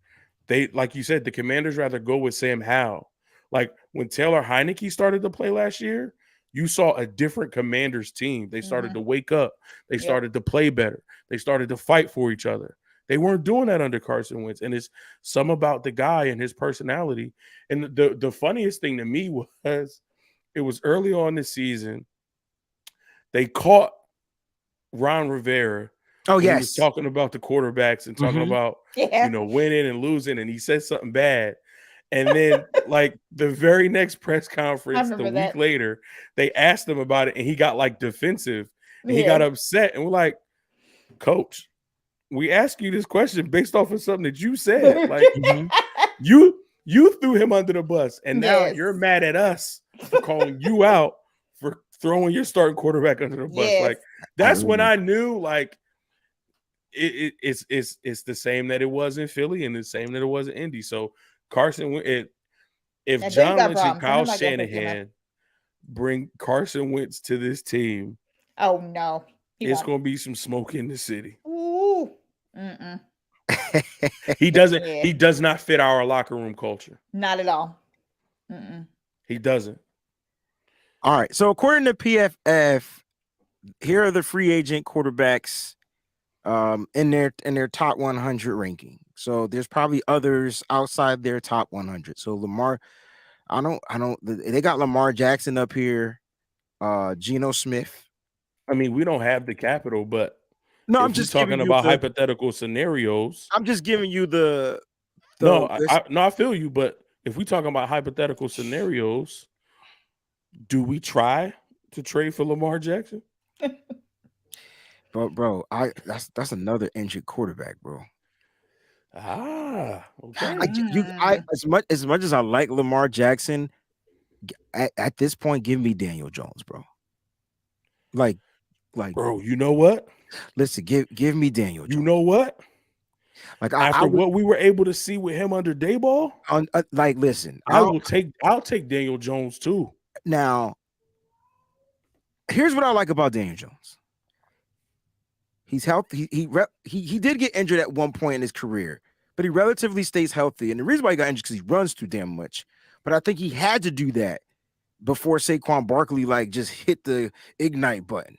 They, like you said, the Commanders rather go with Sam Howell. Like when Taylor Heineke started to play last year, you saw a different Commanders team. They started to wake up. They started to play better. They started to fight for each other. They weren't doing that under Carson Wentz. And it's some about the guy and his personality. And the funniest thing to me was it was early on this season. They caught Ron Rivera. Oh, yes. He was talking about the quarterbacks and talking about, winning and losing. And he said something bad. And then, like, the very next press conference, the week later, they asked him about it. And he got, like, defensive. And he got upset. And we're like, Coach, we asked you this question based off of something that you said. Like, you threw him under the bus. And now you're mad at us for calling you out for throwing your starting quarterback under the bus. Like, that's when I knew, like, it's the same that it was in Philly and the same that it was in Indy. So Carson, if John Lynch and Kyle Shanahan bring Carson Wentz to this team, oh no, it's going to be some smoke in the city. Ooh. He doesn't. He does not fit our locker room culture. Not at all. He doesn't. All right. So according to PFF, here are the free agent quarterbacks in their top 100 ranking. So there's probably others outside their top 100. So Lamar, they got Lamar Jackson up here, Geno Smith. I mean, we don't have the capital, but no, I'm just talking about hypothetical scenarios. I'm just giving you I feel you, but if we talking about hypothetical scenarios, do we try to trade for Lamar Jackson? Bro, that's another injured quarterback, bro. Okay. As much as I like Lamar Jackson, at this point, give me Daniel Jones, bro. Like, bro, you know what? Listen, give me Daniel Jones. You know what? Like after what we were able to see with him under Daboll, listen, I'll take Daniel Jones too. Now, here's what I like about Daniel Jones. He's healthy. He did get injured at one point in his career, but he relatively stays healthy. And the reason why he got injured is because he runs too damn much. But I think he had to do that before Saquon Barkley just hit the ignite button.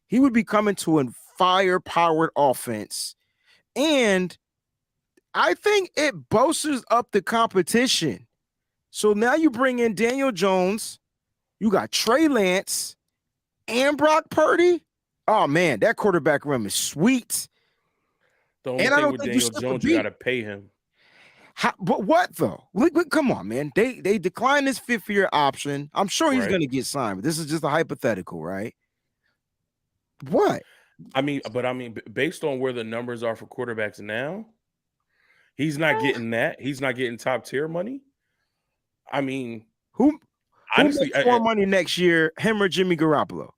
He would be coming to a fire-powered offense, and I think it bolsters up the competition. So now you bring in Daniel Jones, you got Trey Lance and Brock Purdy. Oh man, that quarterback room is sweet. The only thing with Daniel Jones, you got to pay him. But what though? Come on, man. They declined his 5th-year option. I'm sure he's going to get signed, but this is just a hypothetical, right? What? I mean, based on where the numbers are for quarterbacks now, he's not getting that. He's not getting top tier money. I mean, who honestly makes more money next year, him or Jimmy Garoppolo?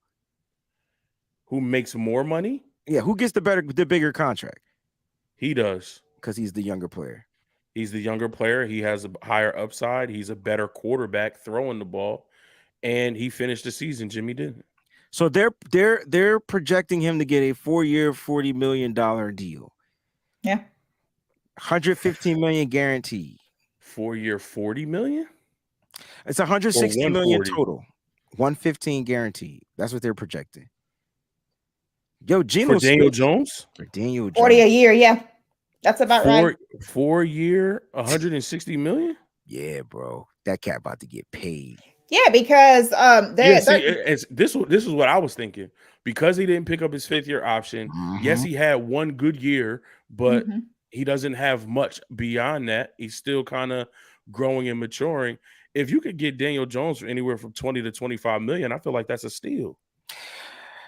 Who makes more money? Yeah, who gets the bigger contract? He does, because he's the younger player. He's the younger player. He has a higher upside. He's a better quarterback throwing the ball, and he finished the season. Jimmy didn't. So they're projecting him to get a 4-year, $40 million deal. Yeah, $115 million guaranteed. 4-year, $40 million. It's $160 million total. $115 guaranteed. That's what they're projecting. Yo, Geno for Daniel Jones. For Daniel Jones. 40 a year. Yeah, that's about right. 4-year, $160 million. Yeah, bro, that cat about to get paid. Yeah, because this is what I was thinking. Because he didn't pick up his 5th-year option. Yes, he had one good year, but he doesn't have much beyond that. He's still kind of growing and maturing. If you could get Daniel Jones for anywhere from 20 to 25 million, I feel like that's a steal.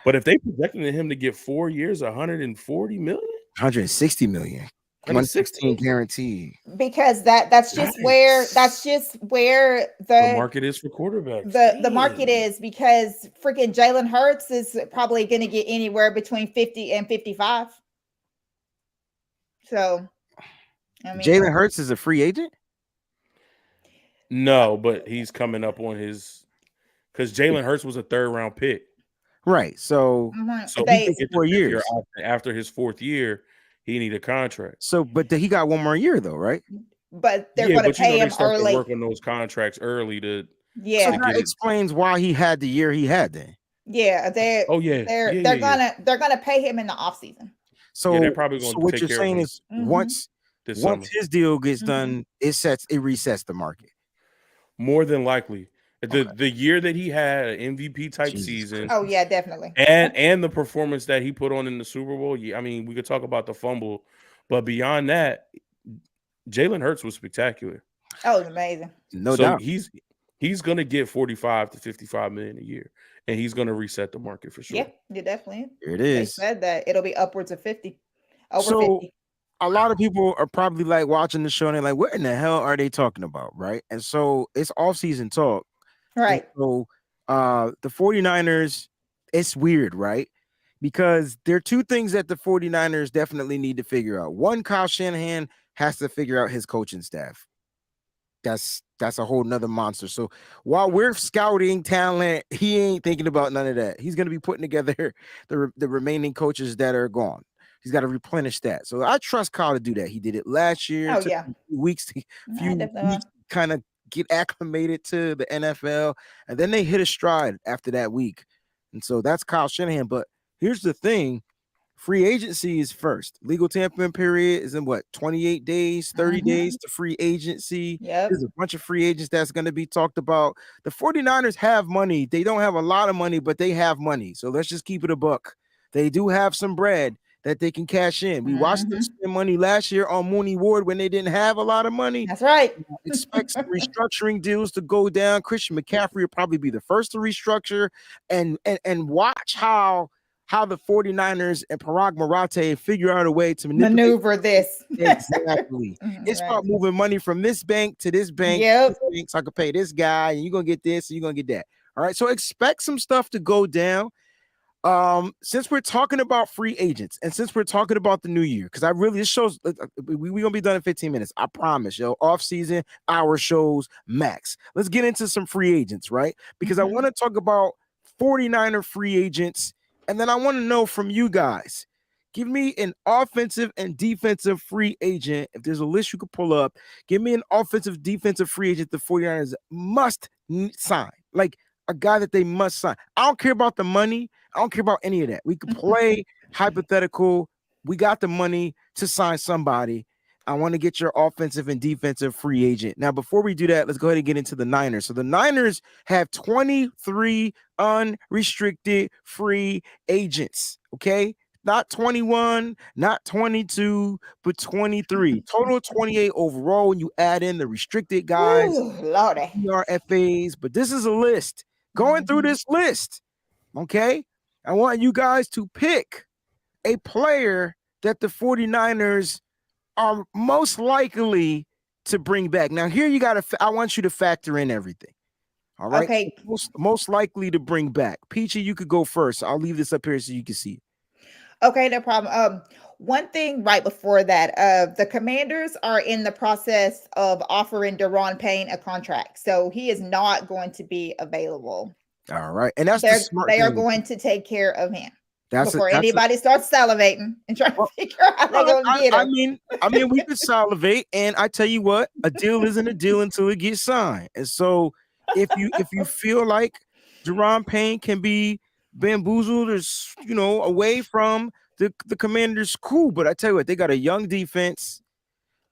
But if they projected him to get 4 years, 140 million, 160 million. 116 guaranteed. Because that's just where the market is for quarterbacks. The market is, because freaking Jalen Hurts is probably going to get anywhere between 50 and 55. So, I mean, Jalen Hurts is a free agent? No, but he's coming up on his, because Jalen Hurts was a 3rd-round pick. Right. So he get 4 years after his 4th year. He need a contract. So, but he got 1 more year though, right? But they're going to pay him early. Work on those contracts early to. Yeah, so that explains why he had the year he had then. Yeah, they're gonna pay him in the offseason. So they're probably going. So what you're saying is once his deal gets done, it resets the market. More than likely. The year that he had an MVP type season. Oh yeah, definitely. And the performance that he put on in the Super Bowl. Yeah, I mean, we could talk about the fumble, but beyond that, Jalen Hurts was spectacular. Oh, it was amazing. No doubt. He's gonna get 45 to 55 million a year, and he's gonna reset the market for sure. Yeah, you definitely. Here it is. They said that it'll be upwards of 50. Over 50. A lot of people are probably like watching the show and they're like, what in the hell are they talking about? Right. And so it's off-season talk. Right. And so the 49ers, it's weird, right? Because there are 2 things that the 49ers definitely need to figure out. One, Kyle Shanahan has to figure out his coaching staff. That's a whole nother monster. So while we're scouting talent, he ain't thinking about none of that. He's going to be putting together the remaining coaches that are gone. He's got to replenish that. So I trust Kyle to do that. He did it last year. Oh, yeah. Weeks kind of get acclimated to the NFL, and then they hit a stride after that week. And so that's Kyle Shanahan. But here's the thing. Free agency is first. Legal tampering period is in 28 days, 30 days to free agency. Yep. There's a bunch of free agents that's going to be talked about. The 49ers have money. They don't have a lot of money, but they have money. So let's just keep it a buck. They do have some bread that they can cash in. We watched them spend money last year on Mooney Ward when they didn't have a lot of money. That's right. Expect some restructuring deals to go down. Christian McCaffrey will probably be the first to restructure, and watch how the 49ers and Parag Marathe figure out a way to maneuver this. Exactly. It's about moving money from this bank to this bank. Yep. So I can pay this guy, and you're gonna get this, and you're gonna get that. All right. So expect some stuff to go down. Since we're talking about free agents and since we're talking about the new year, because this shows we're gonna be done in 15 minutes. I promise, yo. Off season, hour shows max. Let's get into some free agents, right? Because I want to talk about 49er free agents, and then I want to know from you guys. Give me an offensive and defensive free agent. If there's a list you could pull up, give me an offensive, defensive free agent the 49ers must sign. Like a guy that they must sign. I don't care about the money. I don't care about any of that. We can play hypothetical. We got the money to sign somebody. I want to get your offensive and defensive free agent. Now, before we do that, let's go ahead and get into the Niners. So the Niners have 23 unrestricted free agents, okay? not 21, not 22, but 23. Total 28 overall when you add in the restricted guys, Ooh, Lordy. PRFAs. But this is a list. Going through this list, okay? I want you guys to pick a player that the 49ers are most likely to bring back. Now, here I want you to factor in everything. All right. Okay. Most likely to bring back. Peachy, you could go first. I'll leave this up here so you can see it. Okay, no problem. One thing right before that, the Commanders are in the process of offering Deron Payne a contract, so he is not going to be available. All right, and that's they are going to take care of him before anybody starts salivating and trying to figure out how they're going to get him. I mean, we could salivate, and I tell you what, a deal isn't a deal until it gets signed. And so, if you feel like Deron Payne can be bamboozled or away from the Commanders, cool. But I tell you what, they got a young defense.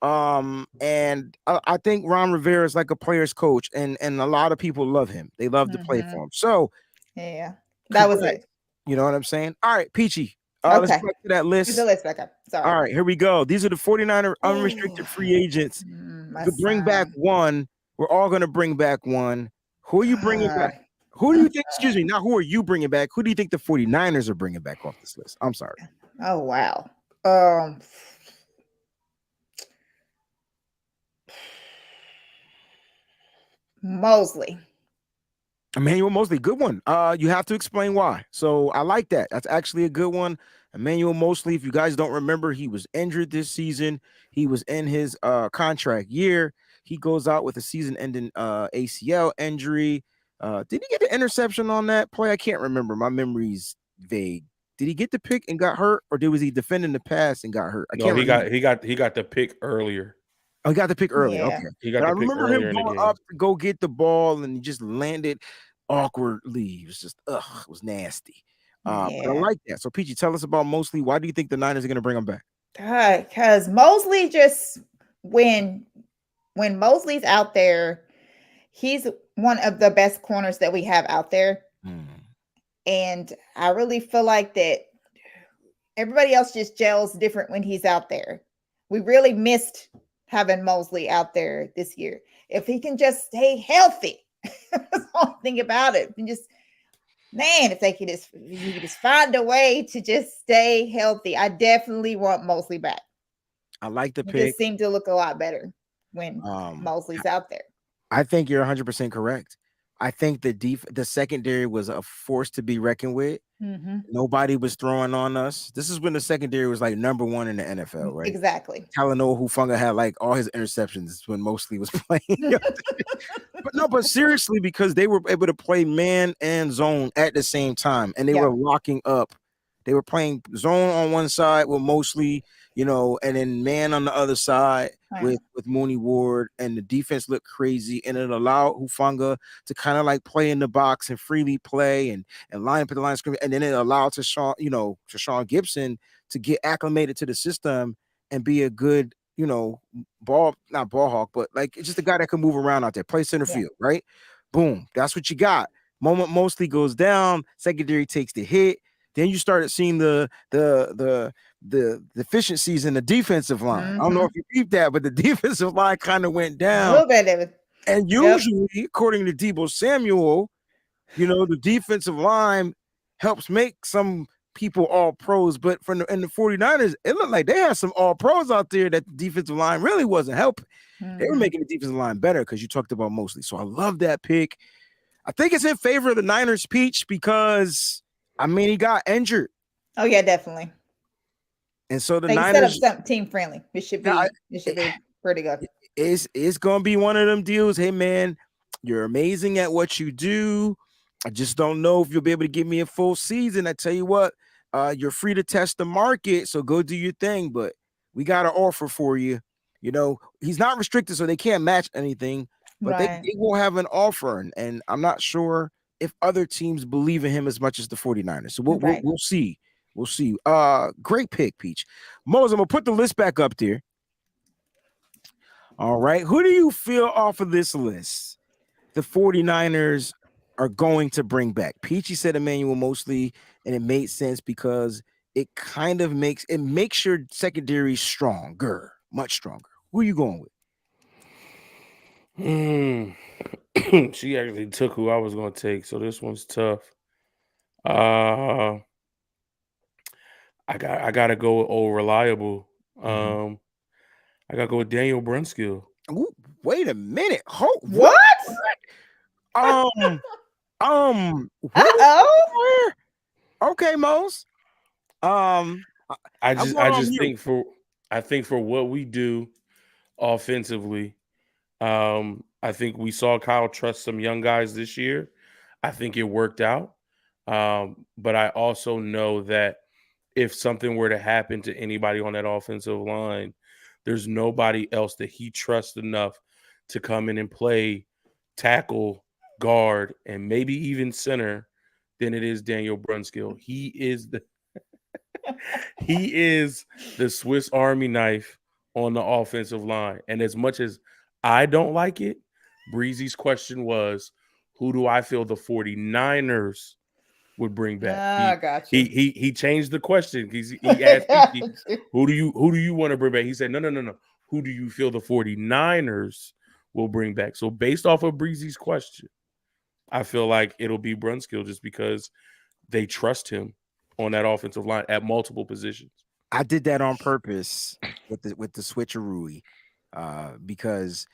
And I think Ron Rivera is like a player's coach, and a lot of people love him. They love to play for him. So yeah, that was it. You know what I'm saying? All right, Peachy. Okay. Let's back to that list. The list back up. Sorry. All right, here we go. These are the 49er unrestricted free agents. You bring back one. We're all going to bring back one. Who are you bringing back? Who do you think, excuse me, not who are you bringing back? Who do you think the 49ers are bringing back off this list? I'm sorry. Oh, wow. Mosley. Emmanuel Mosley, good one. You have to explain why. So I like that. That's actually a good one. Emmanuel Mosley, if you guys don't remember, he was injured this season. He was in his contract year. He goes out with a season-ending ACL injury. Did he get the interception on that play? I can't remember. My memory's vague. Did he get the pick and got hurt, or was he defending the pass and got hurt? He got the pick earlier. Oh, he got the pick earlier. Yeah. Okay. He got I the pick remember earlier him in the going game. up to go get the ball, and he just landed awkwardly. It was just it was nasty. But I like that. So, Peachy, tell us about Mosley. Why do you think the Niners are going to bring him back? Because Mosley just when Mosley's out there, he's one of the best corners that we have out there. And I really feel like that everybody else just gels different when he's out there. We really missed having Mosley out there this year. If he can just stay healthy, that's the only thing about it. And just, man, if you could just find a way to just stay healthy. I definitely want Mosley back. I like the pick. It just seemed to look a lot better when Mosley's out there. I think you're 100% correct. I think the secondary was a force to be reckoned with. Nobody was throwing on us. This is when the secondary was like number one in the NFL, right? Exactly. Talanoa Hufanga had like all his interceptions when Mosley was playing. but seriously, because they were able to play man and zone at the same time, and they were locking up. They were playing zone on one side with Mosley, and then man on the other side with Mooney Ward, and the defense looked crazy, and it allowed Hufanga to kind of like play in the box and freely play and line up at the line of scrimmage, and then it allowed Sean Gibson to get acclimated to the system and be a good, not ball hawk, but like it's just a guy that can move around out there, play center field, right? Boom, that's what you got. Moment Mosley goes down, secondary takes the hit. Then you started seeing the deficiencies in the defensive line. I don't know if you peeped that, but the defensive line kind of went down. A little bit of it. And usually, according to Deebo Samuel, the defensive line helps make some people all pros. But in the 49ers, it looked like they had some all pros out there that the defensive line really wasn't helping. They were making the defensive line better because you talked about Mosley. So I love that pick. I think it's in favor of the Niners, Peach, because he got injured. Oh, yeah, definitely. And so the Niners set up something team friendly. It should be pretty good. It's gonna be one of them deals. Hey man, you're amazing at what you do. I just don't know if you'll be able to give me a full season. I tell you what, you're free to test the market, so go do your thing. But we got an offer for you. He's not restricted, so they can't match anything. But they will have an offer, and I'm not sure if other teams believe in him as much as the 49ers. So we'll see. We'll see. Great pick, Peach. Mose, I'm going to put the list back up there. All right. Who do you feel off of this list the 49ers are going to bring back? Peachy said Emmanuel Mosley, and it made sense because it kind of makes your secondary stronger, much stronger. Who are you going with? She actually took who I was going to take, so this one's tough. I got to go with old reliable. I got to go with Daniel Brunskill. Ooh, wait a minute. What? Okay, Mose. I just think for what we do offensively, I think we saw Kyle trust some young guys this year. I think it worked out. But I also know that if something were to happen to anybody on that offensive line, there's nobody else that he trusts enough to come in and play tackle, guard, and maybe even center than it is Daniel Brunskill. He is the Swiss Army knife on the offensive line. And as much as I don't like it, Breezy's question was, who do I feel the 49ers would bring back? He changed the question. He asked Peachy, who do you want to bring back? He said, no. Who do you feel the 49ers will bring back? So based off of Breezy's question, I feel like it'll be Brunskill just because they trust him on that offensive line at multiple positions. I did that on purpose with the switcheroo, because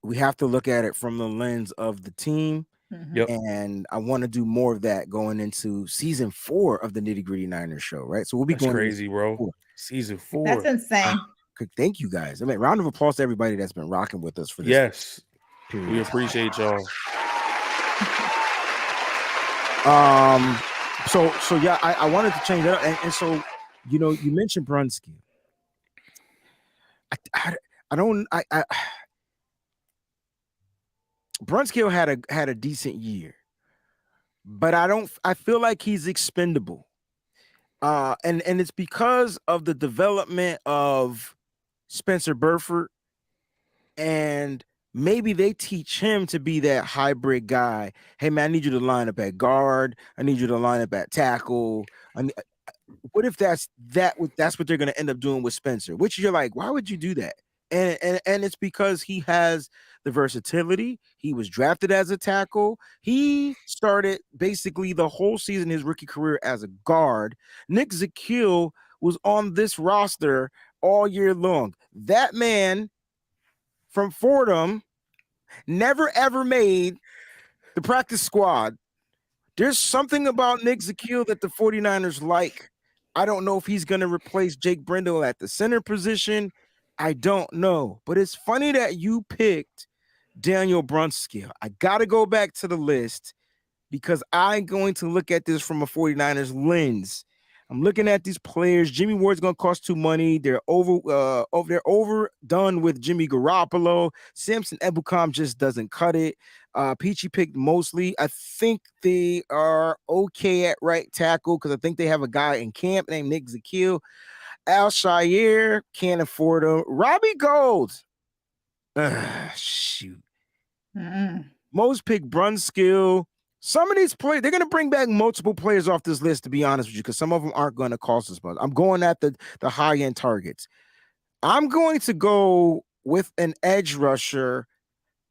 we have to look at it from the lens of the team. Yep. And I want to do more of that going into season 4 of the Nitty Gritty Niners show, right? So we'll be going crazy, bro. Season 4. That's insane. Thank you guys. I mean, round of applause to everybody that's been rocking with us for this. Yes. Period. We appreciate y'all. So yeah, I wanted to change that up. And so, you mentioned Brunskill. Brunskill had a decent year, but I feel like he's expendable. And it's because of the development of Spencer Burford, and maybe they teach him to be that hybrid guy. Hey man, I need you to line up at guard. I need you to line up at tackle. What if that's what they're going to end up doing with Spencer? Which you're like, why would you do that? And it's because he has the versatility. He was drafted as a tackle. He started basically the whole season, his rookie career, as a guard. Nick Zakiel was on this roster all year long. That man from Fordham never ever made the practice squad. There's something about Nick Zakiel that the 49ers like. I don't know if he's going to replace Jake Brendel at the center position. I don't know. But it's funny that you picked Daniel Brunskill. I got to go back to the list because I'm going to look at this from a 49ers lens. I'm looking at these players. Jimmy Ward's going to cost too money. They're overdone with Jimmy Garoppolo. Samson Ebukam just doesn't cut it. Peachy picked Mosley. I think they are okay at right tackle because I think they have a guy in camp named Nick Zakiel. Al Shire can't afford him. Robbie Gold. Shoot. Mose picked Brunskill. Some of these players, they're going to bring back multiple players off this list, to be honest with you, because some of them aren't going to cost us much. I'm going at the high-end targets. I'm going to go with an edge rusher,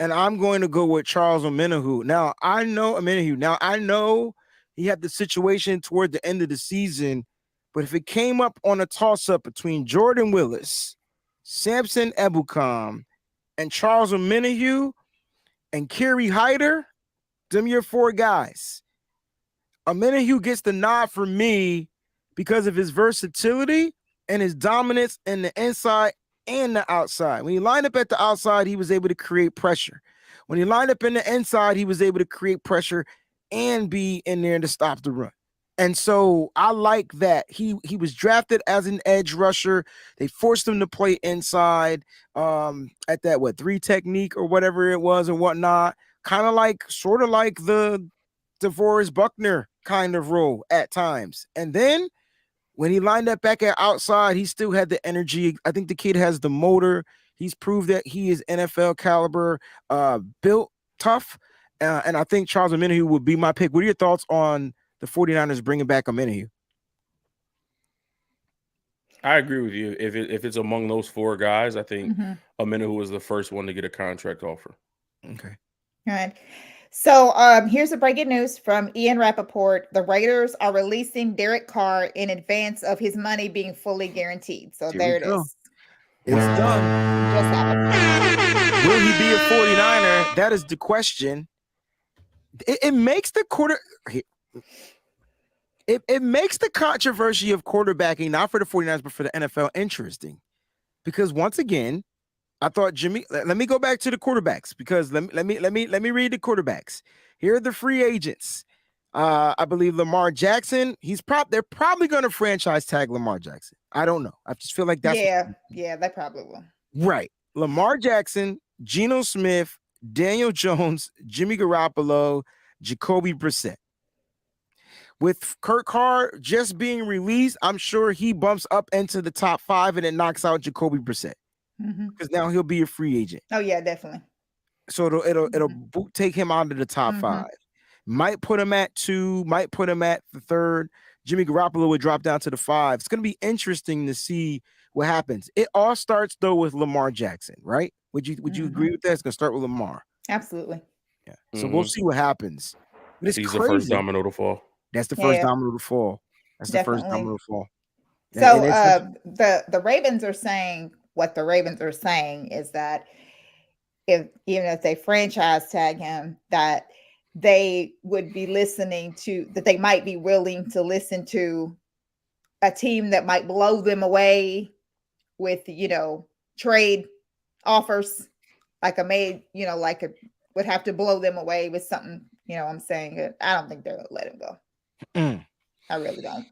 and I'm going to go with Charles Omenihu. Now, I know he had the situation toward the end of the season, but if it came up on a toss-up between Jordan Willis, Samson Ebukam, and Charles Omenihu, and Kerry Hyder, them your 4 guys. Omenihu gets the nod for me because of his versatility and his dominance in the inside and the outside. When he lined up at the outside, he was able to create pressure. When he lined up in the inside, he was able to create pressure and be in there to stop the run. And so I like that. He was drafted as an edge rusher. They forced him to play inside at that 3 technique or whatever it was and whatnot. Sort of like the DeForest Buckner kind of role at times. And then when he lined up back at outside, he still had the energy. I think the kid has the motor. He's proved that he is NFL caliber, built tough. And I think Charles Omenihu would be my pick. What are your thoughts on the 49ers bringing back Omenihu? I agree with you. If it's among those four guys, I think Aminu was the first one to get a contract offer. Okay. All right. So here's the breaking news from Ian Rappaport. The Raiders are releasing Derek Carr in advance of his money being fully guaranteed. So there it is. It's done. Just happened. Will he be a 49er? That is the question. It makes the it makes the controversy of quarterbacking, not for the 49ers, but for the NFL, interesting. Because once again, I thought Jimmy. Let me go back to the quarterbacks because let me read the quarterbacks. Here are the free agents. I believe Lamar Jackson. They're probably going to franchise tag Lamar Jackson. I don't know. I just feel like that's yeah, they probably will. Right. Lamar Jackson, Geno Smith, Daniel Jones, Jimmy Garoppolo, Jacoby Brissett. With Kurt Carr just being released, I'm sure he bumps up into the top 5 and it knocks out Jacoby Brissett because now he'll be a free agent. Oh yeah, definitely. So it'll take him out of the top 5. Might put him at 2. Might put him at the 3rd. Jimmy Garoppolo would drop down to the 5. It's going to be interesting to see what happens. It all starts though with Lamar Jackson, right? Would you agree with that? It's going to start with Lamar. Absolutely. Yeah. So we'll see what happens. But it's He's crazy. the first domino to fall. That's the first domino to fall. That's Definitely. the first domino to fall. So the Ravens are saying what the Ravens are saying is that even if they franchise tag him, that they would be they might be willing to listen to a team that might blow them away with, trade offers, would have to blow them away with something, I'm saying. I don't think they're going to let him go. I really don't.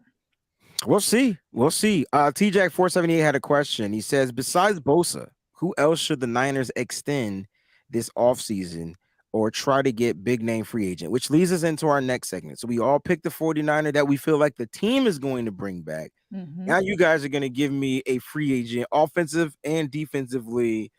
We'll see. T-Jack 478 had a question. He says, besides Bosa, who else should the Niners extend this offseason or try to get big name free agent? Which leads us into our next segment. So we all picked the 49er that we feel like the team is going to bring back. Now you guys are going to give me a free agent, offensive and defensively,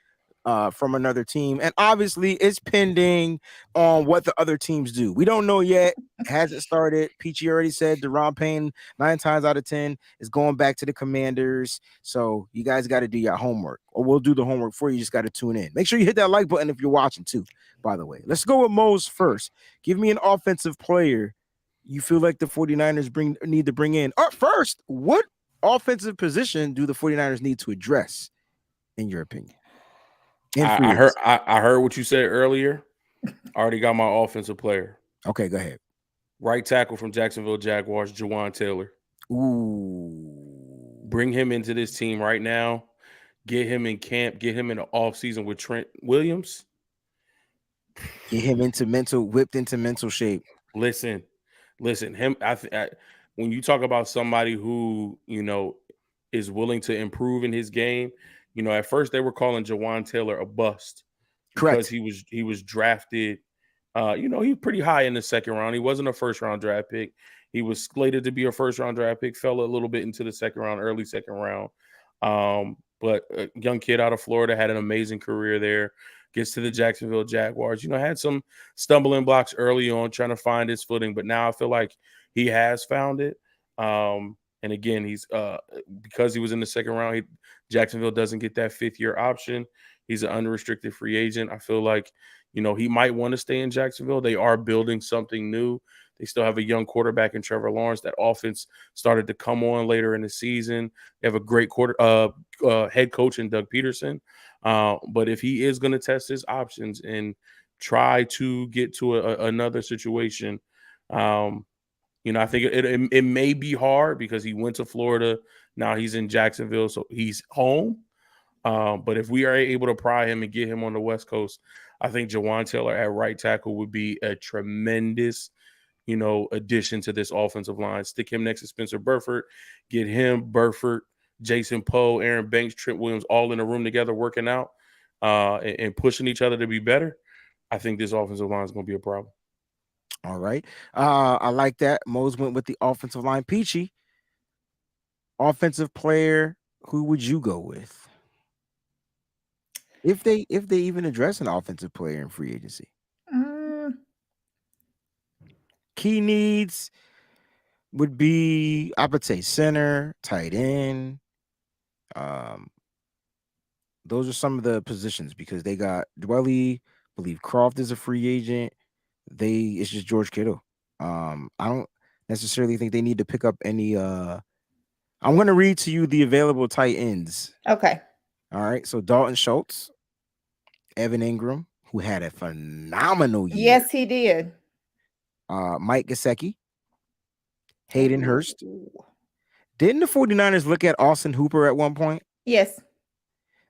from another team. And obviously it's pending on what the other teams do. We don't know yet. Hasn't started. Peachy already said Deron Payne 9 times out of 10 is going back to the Commanders. So you guys got to do your homework, or we'll do the homework for you. You just got to tune in. Make sure you hit that like button if you're watching too, by the way. Let's go with Mose first. Give me an offensive player you feel like the 49ers need to bring in. First, what offensive position do the 49ers need to address, in your opinion? I heard what you said earlier. I already got my offensive player. Okay, go ahead. Right tackle from Jacksonville Jaguars, Jawan Taylor. Ooh. Bring him into this team right now. Get him in camp. Get him in the offseason with Trent Williams. Get him whipped into mental shape. Listen. Him. When you talk about somebody who is willing to improve in his game. At first they were calling Jawan Taylor a bust because he was drafted. He was pretty high in the second round. He wasn't a first round draft pick. He was slated to be a first round draft pick. Fell a little bit into the second round, early second round. But a young kid out of Florida, had an amazing career there. Gets to the Jacksonville Jaguars. Had some stumbling blocks early on, trying to find his footing. But now I feel like he has found it. And again, he's because he was in the second round, Jacksonville doesn't get that 5th-year option. He's an unrestricted free agent. I feel like, he might want to stay in Jacksonville. They are building something new. They still have a young quarterback in Trevor Lawrence. That offense started to come on later in the season. They have a great head coach in Doug Peterson. But if he is going to test his options and try to get to another situation, I think it may be hard because he went to Florida. Now he's in Jacksonville, so he's home. But if we are able to pry him and get him on the West Coast, I think Jawan Taylor at right tackle would be a tremendous, addition to this offensive line. Stick him next to Spencer Burford, get him, Burford, Jason Poe, Aaron Banks, Trent Williams, all in a room together working out and pushing each other to be better. I think this offensive line is going to be a problem. All right. I like that. Mose went with the offensive line. Peachy, offensive player, who would you go with? If they even address an offensive player in free agency. Key needs would be, I would say, center, tight end, Those are some of the positions because they got Dwelly, believe Croft is a free agent. It's just George Kittle. I don't necessarily think they need to pick up any. I'm going to read to you the available tight ends. Okay. All right. So Dalton Schultz, Evan Ingram, who had a phenomenal year. Yes, he did. Mike Gesicki, Hayden Hurst. Didn't the 49ers look at Austin Hooper at one point? Yes.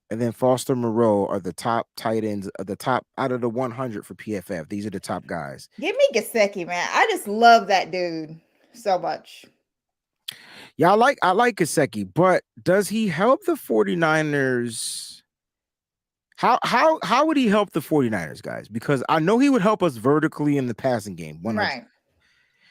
And then Foster Moreau are the top tight ends of the top out of the 100 for PFF. These are the top guys. Give me Gesicki, man. I just love that dude so much. Yeah, I like Gesicki, but does he help the 49ers? How would he help the 49ers, guys? Because I know he would help us vertically in the passing game. Right.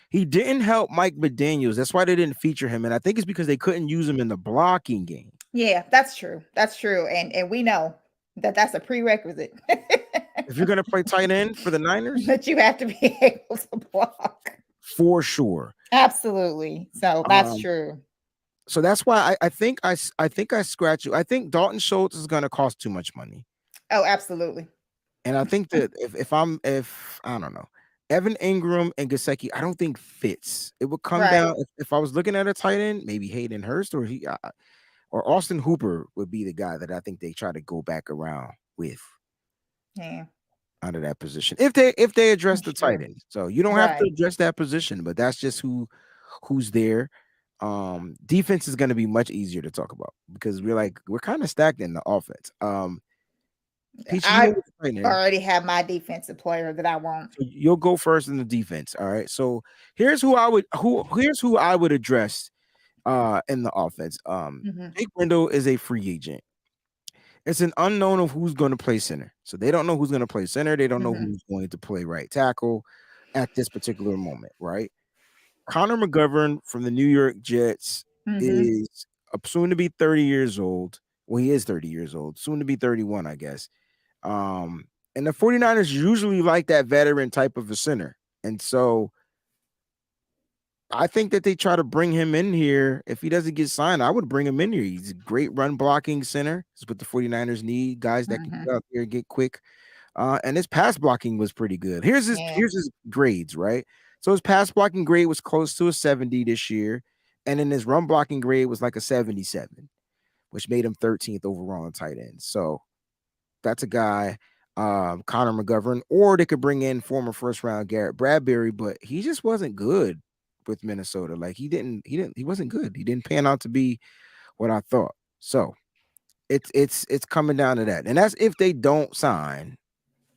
He didn't help Mike McDaniels. That's why they didn't feature him. And I think it's because they couldn't use him in the blocking game. Yeah, that's true. That's true. And we know that that's a prerequisite. If you're going to play tight end for the Niners, that you have to be able to block. For sure. Absolutely. So that's true. So that's why I think I scratch you. I think Dalton Schultz is going to cost too much money. Oh, absolutely. And I think that if I don't know, Evan Ingram and Gesicki, I don't think fits. It would come down if I was looking at a tight end, maybe Hayden Hurst or Austin Hooper would be the guy that I think they try to go back around with. Yeah. Out of that position. If they address the tight end. So you don't have to address that position, but that's just who's there. Defense is going to be much easier to talk about because we're kind of stacked in the offense. Peachy, I already have my defensive player that I want. So you'll go first in the defense. All right. So here's who I would address in the offense. Jake Brendel is a free agent. It's an unknown of who's going to play center. So they don't know who's going to play center. They don't know who's going to play right tackle at this particular moment, right? Connor McGovern from the New York Jets is soon to be 30 years old. Well, he is 30 years old, soon to be 31, I guess. And the 49ers usually like that veteran type of a center. And so I think that they try to bring him in here. If he doesn't get signed, I would bring him in here. He's a great run blocking center. That's what the 49ers need, guys that can get out there and get quick. And his pass blocking was pretty good. Here's his grades, right? So his pass blocking grade was close to a 70 this year. And then his run blocking grade was like a 77, which made him 13th overall in tight ends. So that's a guy, Connor McGovern, or they could bring in former first round Garrett Bradbury, but he just wasn't good with Minnesota. Like he wasn't good. He didn't pan out to be what I thought. So it's coming down to that. And that's if they don't sign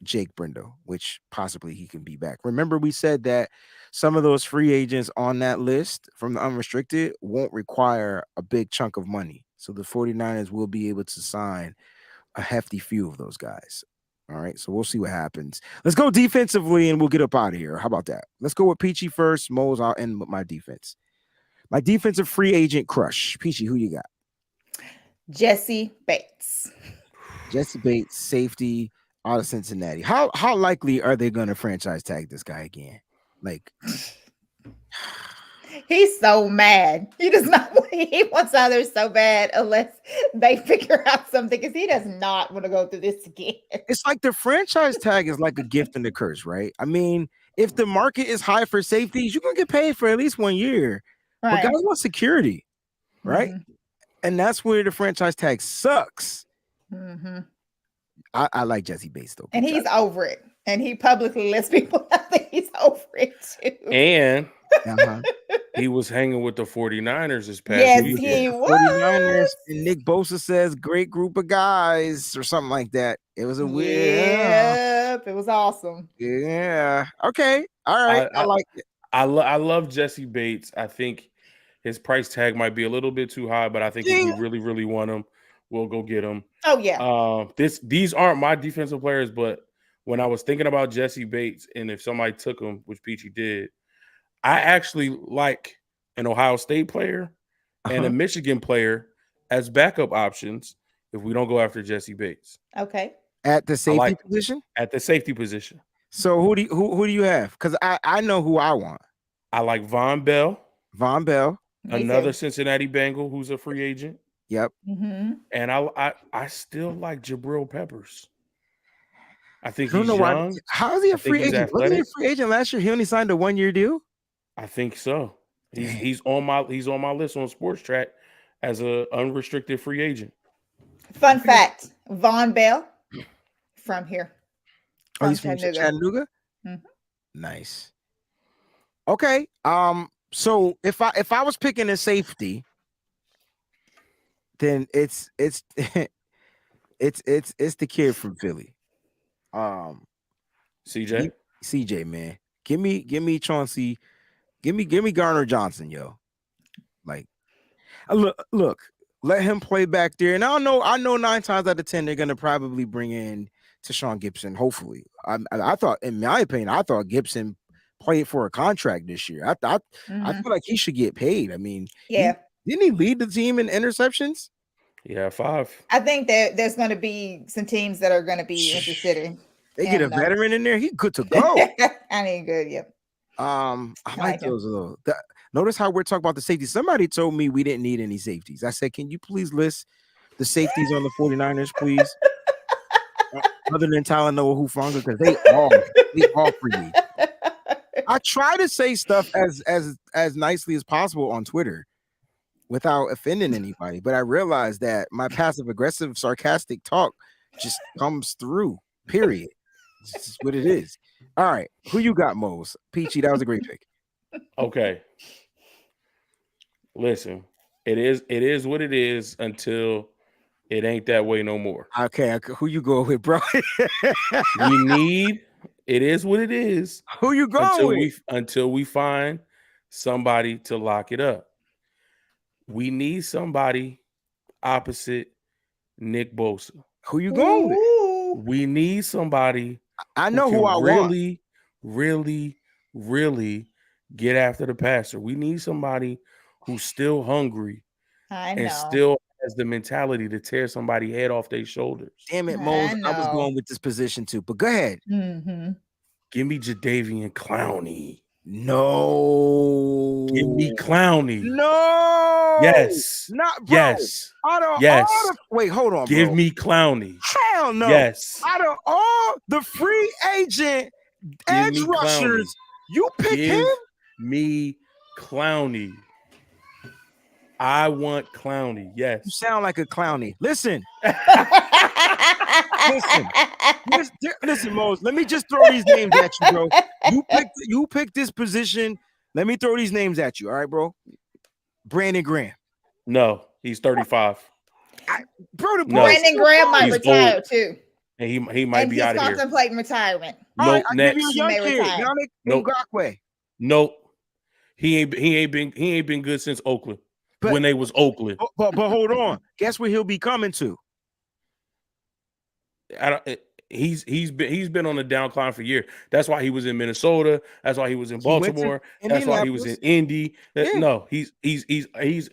Jake Brendel, which possibly he can be back. Remember, we said that some of those free agents on that list from the unrestricted won't require a big chunk of money. So the 49ers will be able to sign a hefty few of those guys. All right, so we'll see what happens. Let's go defensively and we'll get up out of here. How about that? Let's go with Peachy first. Mo's, I'll end with my defense. My defensive free agent crush. Peachy, who you got? Jesse Bates. Jesse Bates, safety out of Cincinnati. How likely are they going to franchise tag this guy again? Like, he's so mad. He does not. He wants others so bad unless they figure out something because he does not want to go through this again. It's like the franchise tag is like a gift and a curse, right? I mean, if the market is high for safeties, you're gonna get paid for at least 1 year. Right. But guys want security, right? And that's where the franchise tag sucks. I like Jesse Bates though, and he's over it. And he publicly lets people know that he's over it too. And he was hanging with the 49ers this past week. Yes, he was. 49ers, and Nick Bosa says, great group of guys or something like that. It was a weird. Yep, it was awesome. Yeah. Okay. All right. I like it. I love Jesse Bates. I think his price tag might be a little bit too high, but I think if we really, really want him, we'll go get him. Oh, yeah. These aren't my defensive players, but when I was thinking about Jesse Bates and if somebody took him, which Peachy did, I actually like an Ohio State player and a Michigan player as backup options if we don't go after Jesse Bates. Okay. At the safety position? At the safety position. So who do you have? Because I know who I want. I like Von Bell. Von Bell. Another Cincinnati Bengal who's a free agent. Yep. And I still like Jabril Peppers. I think I don't he's know why. young. How is he a free agent? Wasn't he a free agent last year? He only signed a 1-year deal. I think so. He's on my list on Sports Track as a unrestricted free agent. Fun fact: Von Bell from here. Oh, he's from Chattanooga. Nice. Okay. So if I was picking a safety, then it's it's the kid from Philly. CJ, man. Give me Chauncey. Give me Garner Johnson, yo. Like, look, let him play back there. And I know 9 times out of 10 they're gonna probably bring in Tashawn Gibson. Hopefully, I thought, in my opinion, Gibson played for a contract this year. I feel like he should get paid. I mean, didn't he lead the team in interceptions? Yeah, 5. I think that there's going to be some teams that are going to be interested in. They get a veteran in there. He's good to go. I mean, good. Yep. I like those a little. Notice how we're talking about the safety. Somebody told me we didn't need any safeties. I said, can you please list the safeties on the 49ers, please? Other than Talanoa Hufanga, because they all free. I try to say stuff as nicely as possible on Twitter without offending anybody, but I realize that my passive aggressive sarcastic talk just comes through. Period. This is what it is. All right, who you got, Mose? Peachy, that was a great pick. Okay. Listen, it is what it is until it ain't that way no more. Okay, who you go with, bro? It is what it is. Who you going with? Until we find somebody to lock it up. We need somebody opposite Nick Bosa. Who you going with? We need somebody. I know who I want. Really get after the passer. We need somebody who's still hungry and still has the mentality to tear somebody head off their shoulders. Damn it, Mose. I was going with this position too, but go ahead. Give me Jadeveon Clowney. No. Give me Clowney. No. Yes. Not bro. Yes. Wait, hold on. Give me Clowney. Hell no. Yes. Out of all the free agent edge rushers, you pick him? Me Clowney. I want Clowney. Yes. You sound like a Clowney. Listen. Listen, Mose. Let me just throw these names at you, bro. You picked this position. Let me throw these names at you. All right, bro. Brandon Graham. No, he's 35. Brandon Graham might retire too. And he might be out of here. He's contemplating retirement. Nope. I'll give you a young kid. Yannick Ngakoue. Nope. He ain't been good since Oakland. When they was Oakland. But hold on. Guess where he'll be coming to? He's been on a down for years. That's why he was in Minnesota. That's why he was in Baltimore. That's why he was in Indy. No, he's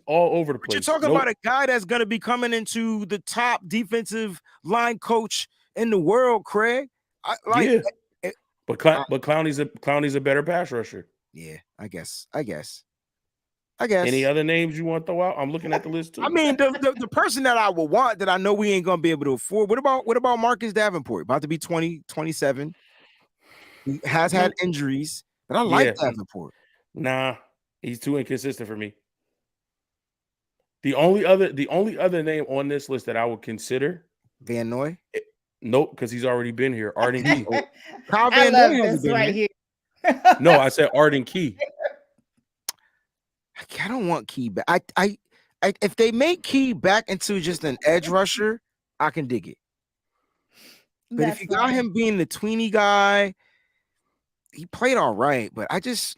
all over the place. But you're talking about a guy that's going to be coming into the top defensive line coach in the world, Craig. But Clowney's a better pass rusher. Yeah, I guess. Any other names you want to throw out? I'm looking at the list too. I mean, the person that I would want that I know we ain't gonna be able to afford. What about Marcus Davenport? About to be 27. He has had injuries, but I like Davenport. Nah, he's too inconsistent for me. The only other name on this list that I would consider Van Noy. Nope, because he's already been here. Arden Key. Kyle Van Noy hasn't been here. No, I said Arden Key. I don't want Key back. I if they make Key back into just an edge rusher, I can dig it. But if you got him being the tweeny guy, he played all right. But I just,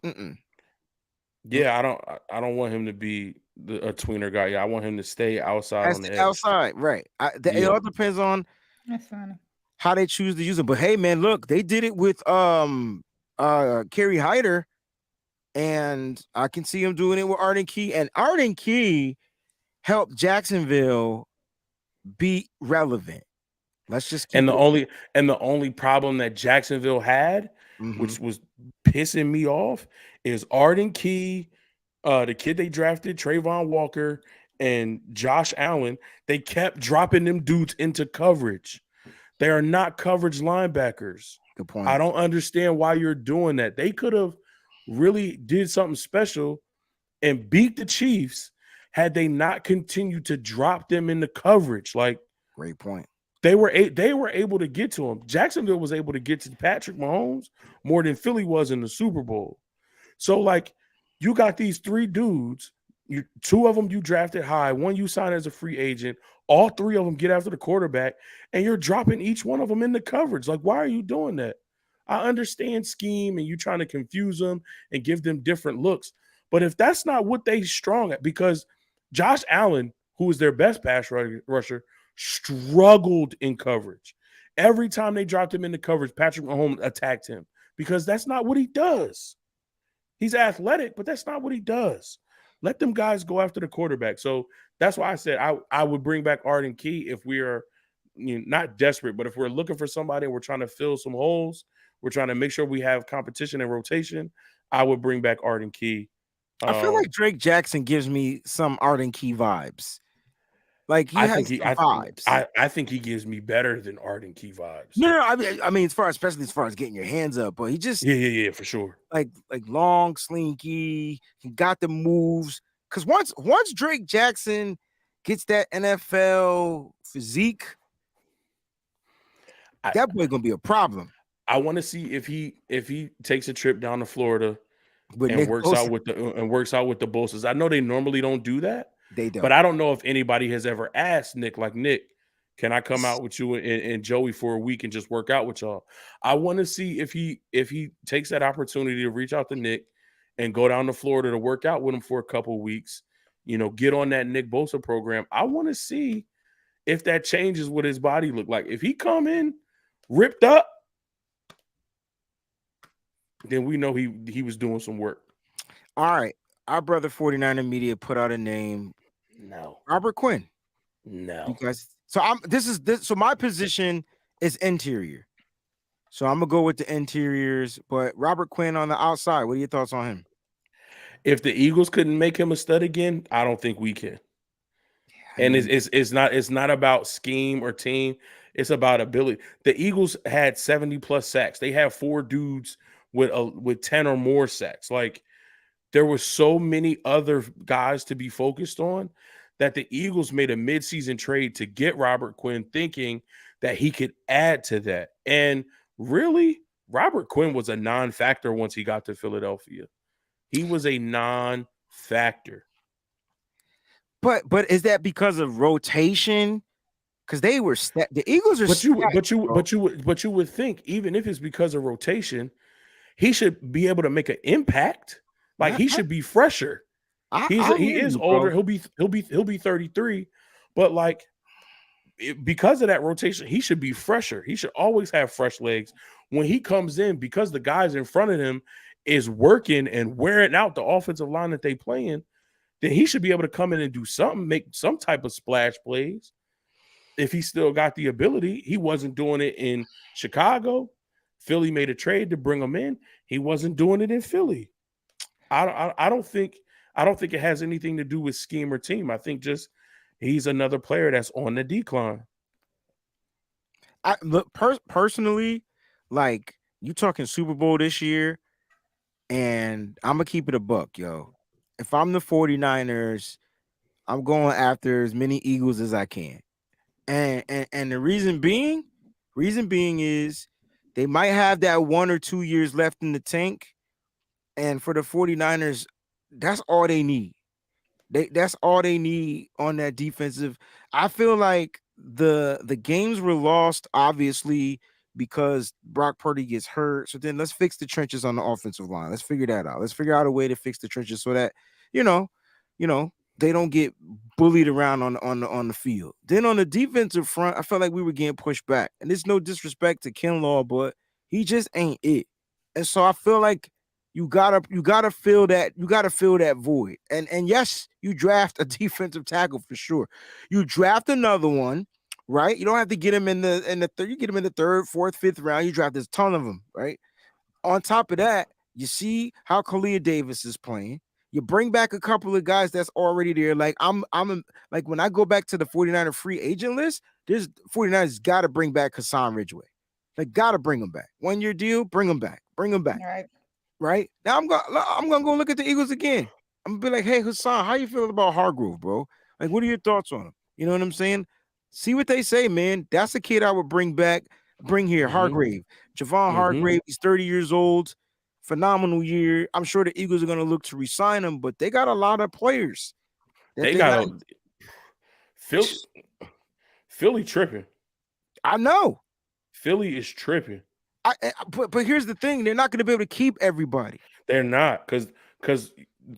yeah, I don't want him to be a tweener guy. Yeah, I want him to stay outside on the edge. Outside, right? It all depends on how they choose to use him. But hey, man, look, they did it with Kerry Hyder. And I can see him doing it with Arden Key. And Arden Key helped Jacksonville be relevant. Let's just keep the only problem that Jacksonville had, which was pissing me off, is Arden Key, the kid they drafted, Trayvon Walker, and Josh Allen, they kept dropping them dudes into coverage. They are not coverage linebackers. Good point. I don't understand why you're doing that. They could have really did something special and beat the Chiefs had they not continued to drop them into coverage. Like, great point. They were able to get to him. Jacksonville was able to get to Patrick Mahomes more than Philly was in the Super Bowl. So, like, you got these three dudes. Two of them you drafted high. One you signed as a free agent. All three of them get after the quarterback, and you're dropping each one of them into coverage. Like, why are you doing that? I understand scheme, and you trying to confuse them and give them different looks. But if that's not what they strong at, because Josh Allen, who is their best pass rusher, struggled in coverage. Every time they dropped him into coverage, Patrick Mahomes attacked him because that's not what he does. He's athletic, but that's not what he does. Let them guys go after the quarterback. So that's why I said I would bring back Arden Key if we are not desperate, but if we're looking for somebody and we're trying to fill some holes, we're trying to make sure we have competition and rotation, I would bring back Arden Key. I feel like Drake Jackson gives me some Arden Key vibes. Like he has vibes. I think he gives me better than Arden Key vibes. No, I mean, especially as far as getting your hands up, but he just yeah, for sure. Like long, slinky. He got the moves. Because once Drake Jackson gets that NFL physique, that boy gonna be a problem. I want to see if he takes a trip down to Florida and works out with the Bulls. I know they normally don't do that. They don't. But I don't know if anybody has ever asked Nick, like, Nick, can I come out with you and Joey for a week and just work out with y'all? I want to see if he takes that opportunity to reach out to Nick and go down to Florida to work out with him for a couple of weeks, get on that Nick Bosa program. I want to see if that changes what his body look like. If he come in ripped up, then we know he was doing some work. All right. Our brother 49er Media put out a name. No. Robert Quinn. No. Because so my position is interior. So I'm gonna go with the interiors, but Robert Quinn on the outside. What are your thoughts on him? If the Eagles couldn't make him a stud again, I don't think we can. And it's not about scheme or team. It's about ability. The Eagles had 70 plus sacks. They have 4 dudes with 10 or more sacks. Like, there were so many other guys to be focused on that the Eagles made a midseason trade to get Robert Quinn, thinking that he could add to that. And really, Robert Quinn was a non-factor once he got to Philadelphia. He was a non-factor. But is that because of rotation? Because they were the Eagles are. But you would think, even if it's because of rotation, he should be able to make an impact. Like, he should be fresher. He is older. He'll be 33, but like, because of that rotation, he should be fresher. He should always have fresh legs when he comes in, because the guys in front of him is working and wearing out the offensive line that they playing. Then he should be able to come in and do something, make some type of splash plays. If he still got the ability, he wasn't doing it in Chicago. Philly made a trade to bring him in. He wasn't doing it in Philly. I don't think it has anything to do with scheme or team. I think just he's another player that's on the decline. Personally, like, you talking Super Bowl this year, and I'm gonna keep it a buck, yo. If I'm the 49ers, I'm going after as many Eagles as I can. And the reason being is they might have that 1 or 2 years left in the tank. And for the 49ers, that's all they need. That's all they need on that defensive. I feel like the games were lost, obviously, because Brock Purdy gets hurt. So then let's fix the trenches on the offensive line. Let's figure that out. Let's figure out a way to fix the trenches so that, they don't get bullied around on the field. Then on the defensive front, I felt like we were getting pushed back. And there's no disrespect to Kinlaw, but he just ain't it. And so I feel like you gotta fill that void. And yes, you draft a defensive tackle for sure. You draft another one, right? You don't have to get him in the third. You get him in the 3rd, 4th, 5th round. You draft a ton of them, right? On top of that, you see how Khalil Davis is playing. You bring back a couple of guys that's already there. Like like when I go back to the 49er free agent list, there's 49ers got to bring back Hassan Ridgeway. They got to bring him back. 1 year deal, bring him back. Bring him back. All right. Right? Now I'm gonna go look at the Eagles again. I'm gonna be like, hey Hassan, how you feeling about Hargrove, bro? Like, what are your thoughts on him? You know what I'm saying? See what they say, man. That's a kid I would bring back. Bring here, Hargrave. Javon Hargrave, he's 30 years old. Phenomenal year. I'm sure the Eagles are going to look to re-sign him, but they got a lot of players. They got Philly tripping. I know. Philly is tripping. But here's the thing: they're not going to be able to keep everybody. They're not, because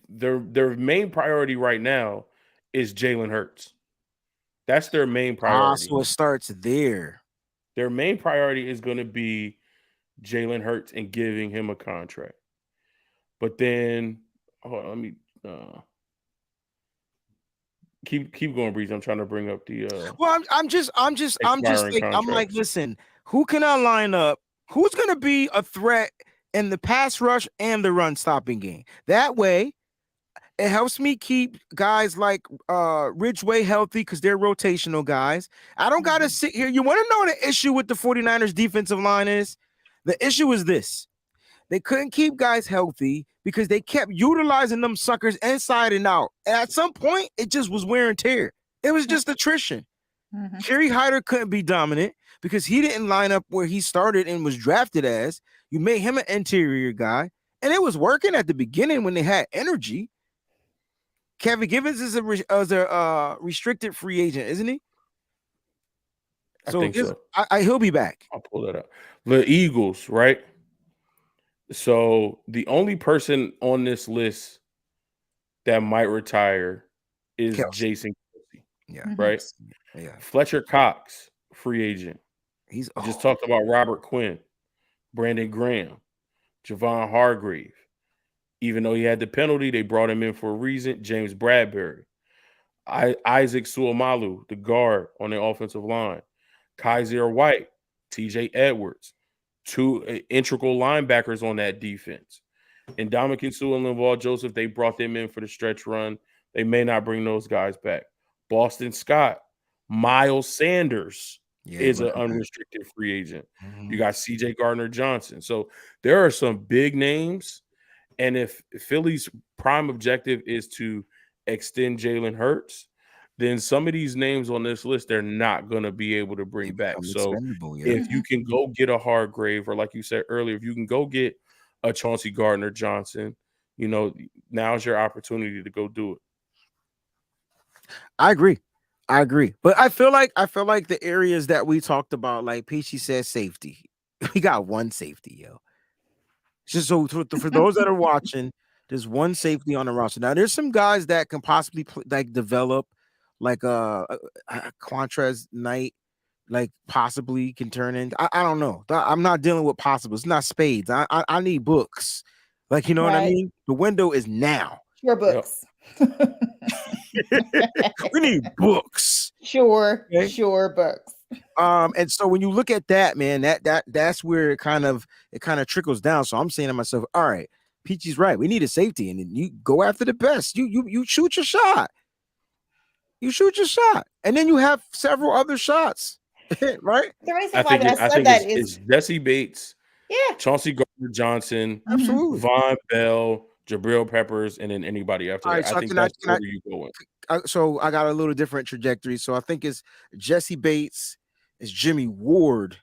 their main priority right now is Jalen Hurts. That's their main priority. So it starts there. Their main priority is going to be Jalen Hurts and giving him a contract. But then, hold on, let me keep going, Breeze. I'm trying to bring up the. Well, I'm like, listen, who can I line up? Who's going to be a threat in the pass rush and the run stopping game? That way, it helps me keep guys like Ridgeway healthy because they're rotational guys. I don't got to sit here. You want to know what the issue with the 49ers defensive line is? The issue is this. They couldn't keep guys healthy because they kept utilizing them suckers inside and out. And at some point, it just was wear and tear. It was just attrition. Kerry Hyder couldn't be dominant because he didn't line up where he started and was drafted as. You made him an interior guy, and it was working at the beginning when they had energy. Kevin Givens is a restricted free agent, isn't he? I think so. He'll be back. I'll pull that up. The Eagles, right? So the only person on this list that might retire is Jason Kelce. Yeah. Right? Yeah. Fletcher Cox, free agent. He's just talked about Robert Quinn, Brandon Graham, Javon Hargrave. Even though he had the penalty, they brought him in for a reason. James Bradbury, Isaac Suamalu, the guard on the offensive line, Kaiser White, TJ Edwards, two integral linebackers on that defense. And Ndamukong Suh and Linval Joseph, they brought them in for the stretch run. They may not bring those guys back. Boston Scott, Miles Sanders is an unrestricted free agent. You got CJ Gardner-Johnson. So there are some big names. And if Philly's prime objective is to extend Jalen Hurts, then some of these names on this list, they're not going to be able to bring back. So if you can go get a Hargrave, or like you said earlier, if you can go get a Chauncey Gardner-Johnson, you know, now's your opportunity to go do it. I agree. But I feel like the areas that we talked about, like Peachy said, safety. We got one safety, yo. Just so for those that are watching, there's one safety on the roster. Now, there's some guys that can possibly develop, like Quantrez Knight, like possibly can turn in. I don't know. I'm not dealing with possible. It's not spades. I need books. Like, you know what I mean? The window is now. Your books. We need books. Sure books. And so when you look at that, man, that's where it kind of trickles down. So I'm saying to myself, all right, Peachy's right. We need a safety, and then you go after the best. You shoot your shot. You shoot your shot, and then you have several other shots, right? The reason why I said that is Jesse Bates, Chauncey Gardner-Johnson, absolutely, Von Bell, Jabril Peppers, and then anybody after that. So I think that's where you going. So I got a little different trajectory. So I think it's Jesse Bates, it's Jimmy Ward,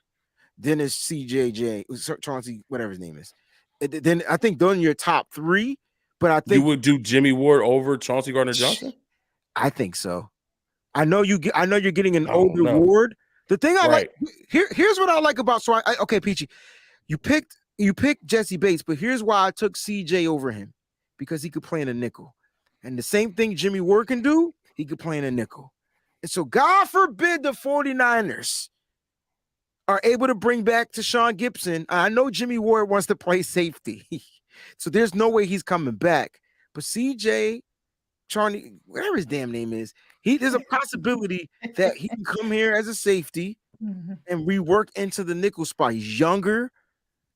then it's CJJ, Chauncey, whatever his name is. Then I think those are your top three. But I think you would do Jimmy Ward over Chauncey Gardner-Johnson. I think so. I know you're getting an older Ward. The thing I like here's what I like about okay, Peachy, you picked Jesse Bates, but here's why I took CJ over him, because he could play in a nickel. And the same thing Jimmy Ward can do, he could play in a nickel. And so God forbid the 49ers are able to bring back Tashaun Gibson. I know Jimmy Ward wants to play safety, so there's no way he's coming back. But CJ, Charlie, whatever his damn name is, there's a possibility that he can come here as a safety and rework into the nickel spot. He's younger.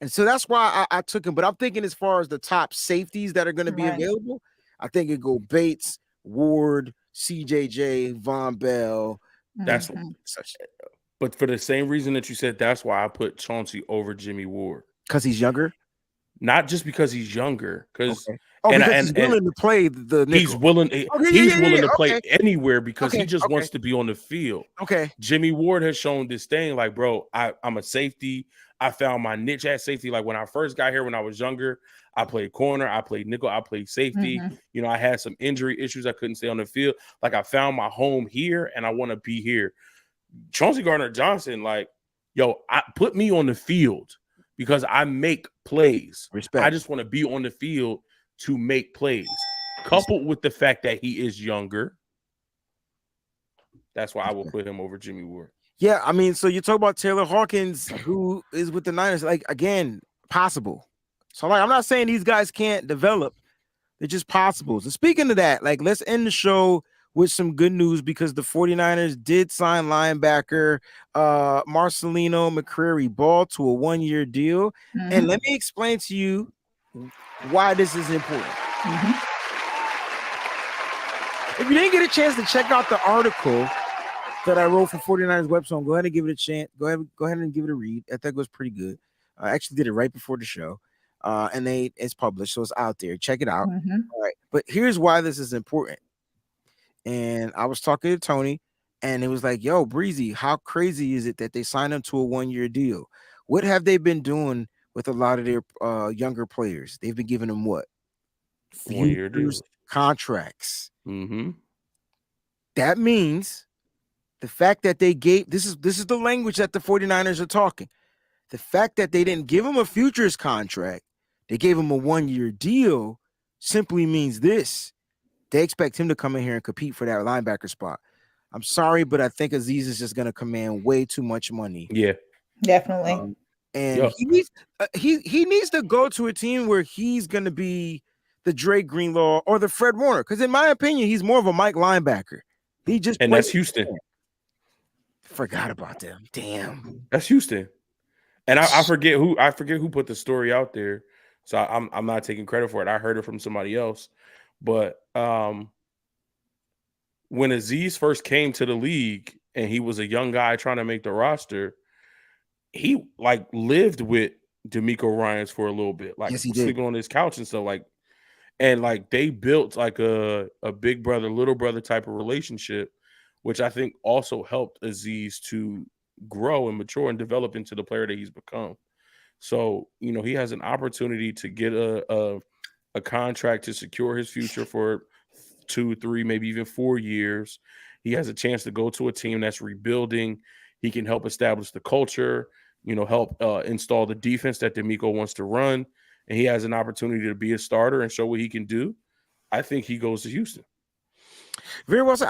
And so that's why I took him. But I'm thinking as far as the top safeties that are going to be available, I think it go Bates, Ward, CJJ, Von Bell. That's but for the same reason that you said, that's why I put Chauncey over Jimmy Ward. Because he's younger? Not just because he's younger, because he's willing to play the nickel. He's willing to play anywhere because he just wants to be on the field. Okay. Jimmy Ward has shown this thing, like, bro, I'm a safety. I found my niche at safety. Like when I first got here, when I was younger, I played corner, I played nickel, I played safety. You know, I had some injury issues. I couldn't stay on the field. Like I found my home here and I want to be here. Chauncey Gardner-Johnson, like, yo, put me on the field because I make plays. Respect. I just want to be on the field to make plays. Coupled with the fact that he is younger. That's why I will put him over Jimmy Ward. Yeah, I mean, so you talk about Taylor Hawkins, who is with the Niners, like, again, possible. So, like, I'm not saying these guys can't develop. They're just possible. So, speaking of that, like, let's end the show with some good news because the 49ers did sign linebacker Marcelino McCrary-Ball to a one-year deal. And let me explain to you why this is important. If you didn't get a chance to check out the article that I wrote for 49ers website, go ahead and give it a chance. Go ahead and give it a read. I think it was pretty good. I actually did it right before the show. And it's published, so it's out there. Check it out. All right. But here's why this is important. And I was talking to Tony, and it was like, yo, Breezy, how crazy is it that they signed him to a one-year deal? What have they been doing with a lot of their younger players? They've been giving them what? 1-year deals. Contracts. That means the fact that they gave this is the language that the 49ers are talking. The fact that they didn't give him a futures contract, they gave him a one-year deal, simply means this. They expect him to come in here and compete for that linebacker spot. I'm sorry, but I think Azeez is just going to command way too much money. Yeah, definitely. And he needs to go to a team where he's going to be the Drake Greenlaw or the Fred Warner. Because in my opinion, he's more of a Mike linebacker. That's Houston. Forgot about them. Damn, that's Houston. And I forget who put the story out there. So I'm not taking credit for it. I heard it from somebody else. But when Azeez first came to the league and he was a young guy trying to make the roster, he like lived with D'Amico Ryans for a little bit, like sleeping on his couch and stuff, like, and like they built like a big brother, little brother type of relationship, which I think also helped Azeez to grow and mature and develop into the player that he's become. So, you know, he has an opportunity to get a contract to secure his future for 2, 3, maybe even 4 years. He has a chance to go to a team that's rebuilding. He can help establish the culture, you know, help install the defense that D'Amico wants to run. And he has an opportunity to be a starter and show what he can do. I think he goes to Houston. Very well said.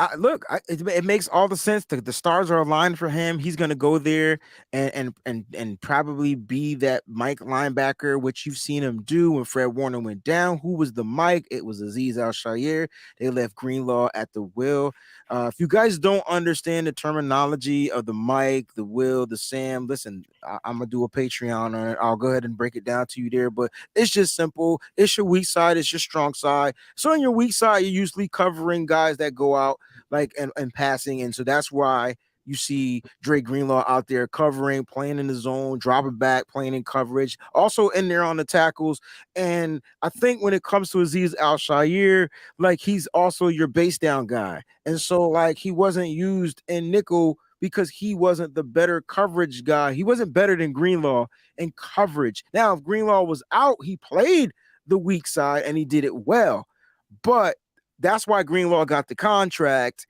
It makes all the sense. The stars are aligned for him. He's going to go there and probably be that Mike linebacker, which you've seen him do when Fred Warner went down. Who was the Mike? It was Azeez Al-Shaair. They left Greenlaw at the will. If you guys don't understand the terminology of the Mike, the Will, the Sam, listen, I'm going to do a Patreon on it. I'll go ahead and break it down to you there, but it's just simple. It's your weak side. It's your strong side. So on your weak side, you're usually covering guys that go out like and passing. And so that's why you see Drake Greenlaw out there covering, playing in the zone, dropping back, playing in coverage, also in there on the tackles. And I think when it comes to Azeez Al-Shaair, like he's also your base down guy. And so like he wasn't used in nickel because he wasn't the better coverage guy. He wasn't better than Greenlaw in coverage. Now, if Greenlaw was out, he played the weak side and he did it well. But that's why Greenlaw got the contract,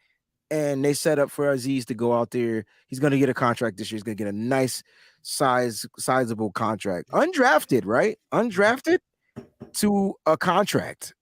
and they set up for Azeez to go out there. He's going to get a contract this year. He's going to get a nice sizable contract. Undrafted, right? Undrafted to a contract.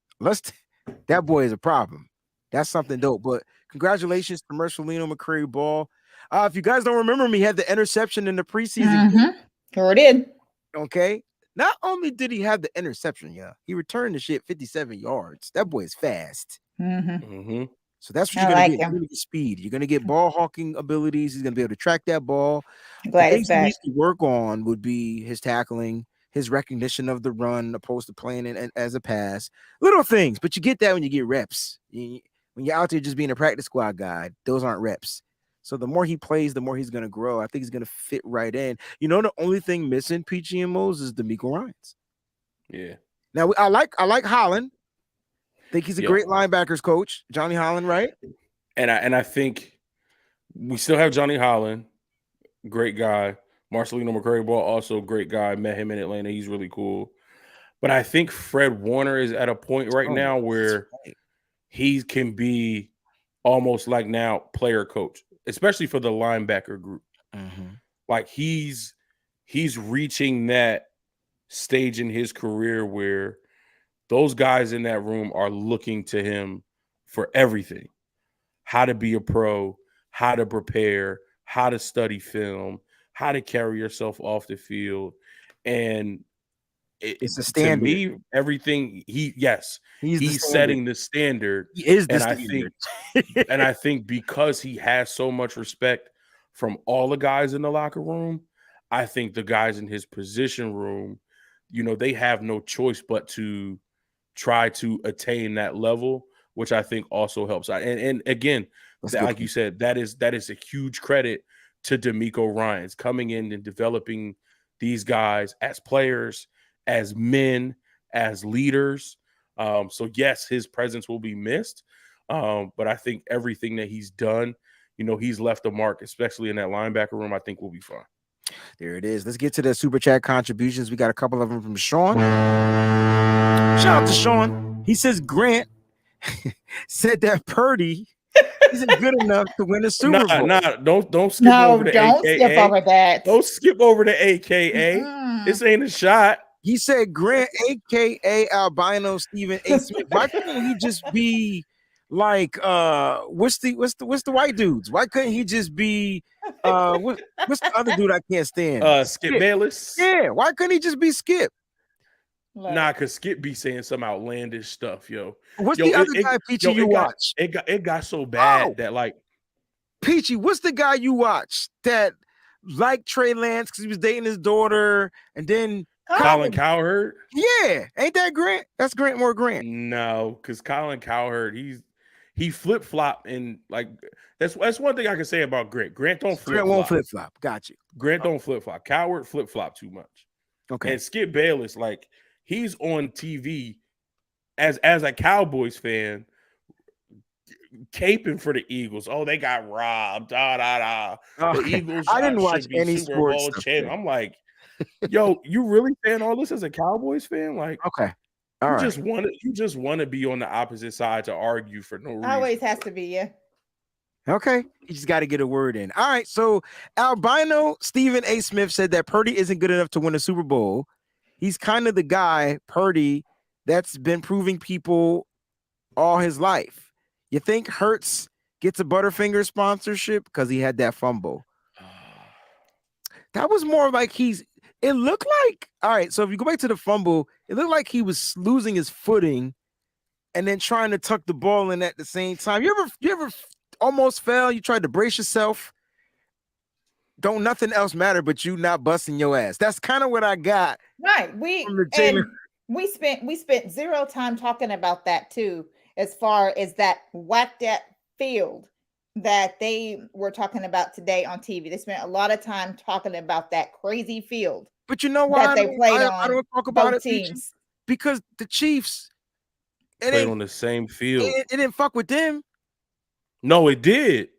That boy is a problem. That's something dope. But congratulations to Marcelino McCrary-Ball. If you guys don't remember me, he had the interception in the preseason. Sure did. Okay. Not only did he have the interception, he returned the shit 57 yards. That boy is fast. So that's what you're going to get. You're going to get speed. You're going to get ball hawking abilities. He's going to be able to track that ball. Glad the things he needs to work on would be his tackling, his recognition of the run opposed to playing it as a pass. Little things, but you get that when you get reps. When you're out there just being a practice squad guy, those aren't reps. So the more he plays, the more he's going to grow. I think he's going to fit right in. You know, the only thing missing, Peachy and Mose, is DeMeco Ryans. Yeah. Now, I like Holland. I think he's a great linebackers coach, Johnny Holland, right? And I think we still have Johnny Holland, great guy. Marcelino McCurry-Ball, also great guy. Met him in Atlanta. He's really cool. But I think Fred Warner is at a point right now where he can be almost like now player coach, especially for the linebacker group. Mm-hmm. Like he's reaching that stage in his career where those guys in that room are looking to him for everything. How to be a pro, how to prepare, how to study film, how to carry yourself off the field. And it's a standard. To me, everything he's setting the standard. He is the standard. And I think because he has so much respect from all the guys in the locker room, I think the guys in his position room, you know, they have no choice but to try to attain that level, which I think also helps out. And again, like you said, that is a huge credit to DeMeco Ryans coming in and developing these guys as players, as men, as leaders. So yes, his presence will be missed. But I think everything that he's done, you know, he's left a mark, especially in that linebacker room, I think will be fine. There it is. Let's get to the super chat contributions. We got a couple of them from Sean. Shout out to Sean. He says Grant said that Purdy isn't good enough to win a Super Bowl. Don't skip over the don't AKA. skip over that. Don't skip over the AKA. This ain't a shot. He said Grant, AKA Albino Stephen A. Smith. Why couldn't he just be like what's the white dudes? Why couldn't he just be what's the other dude I can't stand? Skip Bayless. Yeah, why couldn't he just be Skip? Nah, because Skip be saying some outlandish stuff, yo. What's the other guy, Peachy, you watch? It got so bad that, like, Peachy, what's the guy you watch that liked Trey Lance because he was dating his daughter, and then Colin Cowherd? Yeah, ain't that Grant? That's Grant more Grant. No, because Colin Cowherd, he flip flop, and like that's one thing I can say about Grant. Grant don't flip flop. Grant won't flip flop. Got you. Grant don't flip flop. Cowherd flip flop too much. Okay. And Skip Bayless, like, he's on TV as a Cowboys fan, caping for the Eagles. Oh, they got robbed. The Eagles. I didn't watch any Super sports Bowl stuff. champ. I'm like, yo, you really saying all this as a Cowboys fan? Like, okay, you just want to be on the opposite side to argue for no reason. Always has to be, yeah. Okay, you just got to get a word in. All right, so Albino Stephen A. Smith said that Purdy isn't good enough to win a Super Bowl. He's kind of the guy, Purdy, that's been proving people all his life. You think Hurts gets a Butterfinger sponsorship because he had that fumble? That was more like it looked like, all right, so if you go back to the fumble, it looked like he was losing his footing and then trying to tuck the ball in at the same time. You ever almost fell? You tried to brace yourself. Don't nothing else matter but you not busting your ass. That's kind of what I got. Right. We spent zero time talking about that too, as far as that whacked at field that they were talking about today on TV. They spent a lot of time talking about that crazy field. But you know why they played on? I don't talk about it, teams. Because the Chiefs played on the same field. It didn't fuck with them. No, it did.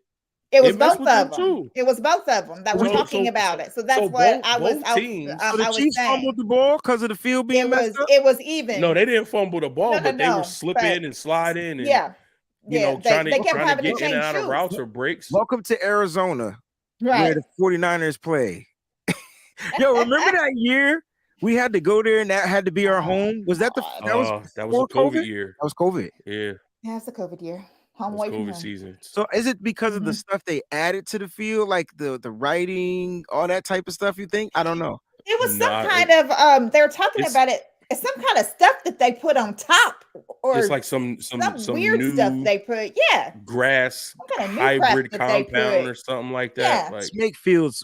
It was both of them. Too. It was both of them that were talking about it. So that's what I was. So the Chiefs fumbled the ball because of the field being messed up? It was even. No, they didn't fumble the ball, but they were slipping and sliding and trying to get in and out of routes or breaks. Welcome to Arizona, right? Where the 49ers play. Yo, remember that year we had to go there and that had to be our home? Was that that was a COVID year? That was COVID. Yeah. That's the COVID year. Home away from home. Season. So is it because of the stuff they added to the field, like the writing, all that type of stuff? You think? I don't know. It was some kind of they were talking about it. It's some kind of stuff that they put on top, or it's like some weird new stuff they put. Yeah, grass kind of hybrid compound or something like that. Yeah, like make fields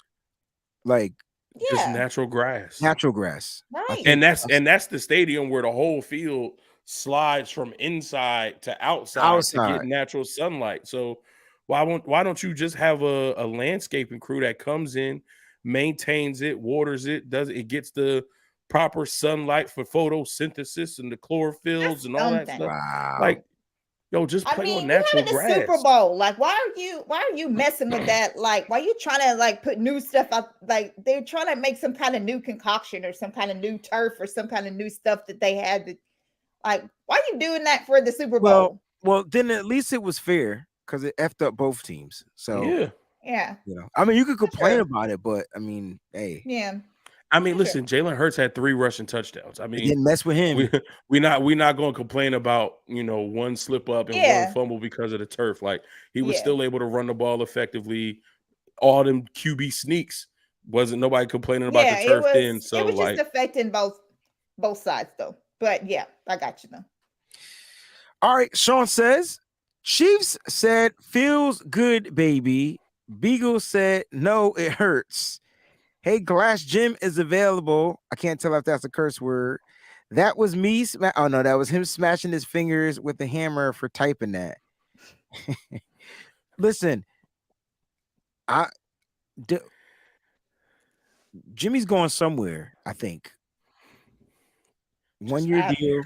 like Just Yeah, natural grass. Natural grass. right. And that's the stadium where the whole field slides from inside to outside to get natural sunlight. So why don't you just have a landscaping crew that comes in, maintains it, waters it, gets the proper sunlight for photosynthesis and the chlorophylls and all that stuff. Wow. Like, yo, just play on you natural had the grass. Super Bowl. Like, why are you messing with that? Like, why are you trying to like put new stuff up? Like, they're trying to make some kind of new concoction or some kind of new turf or some kind of new stuff that they had. Like, why are you doing that for the Super Bowl? Well, then at least it was fair because it effed up both teams. So yeah. I mean, you could complain about it, but I mean, hey, I mean, listen, Jalen Hurts had 3 rushing touchdowns. I mean, didn't mess with him. We're not going to complain about one slip up and one fumble because of the turf. Like, he was still able to run the ball effectively. All them QB sneaks wasn't nobody complaining about the turf then. So it was just affecting both sides though. But yeah, I got you though. All right, Sean says Chiefs said feels good, baby. Beagle said no, it hurts. Hey, Glass Gym is available. I can't tell if that's a curse word. That was me. Oh no, that was him smashing his fingers with the hammer for typing that. Listen, Jimmy's going somewhere. I think 1 year deal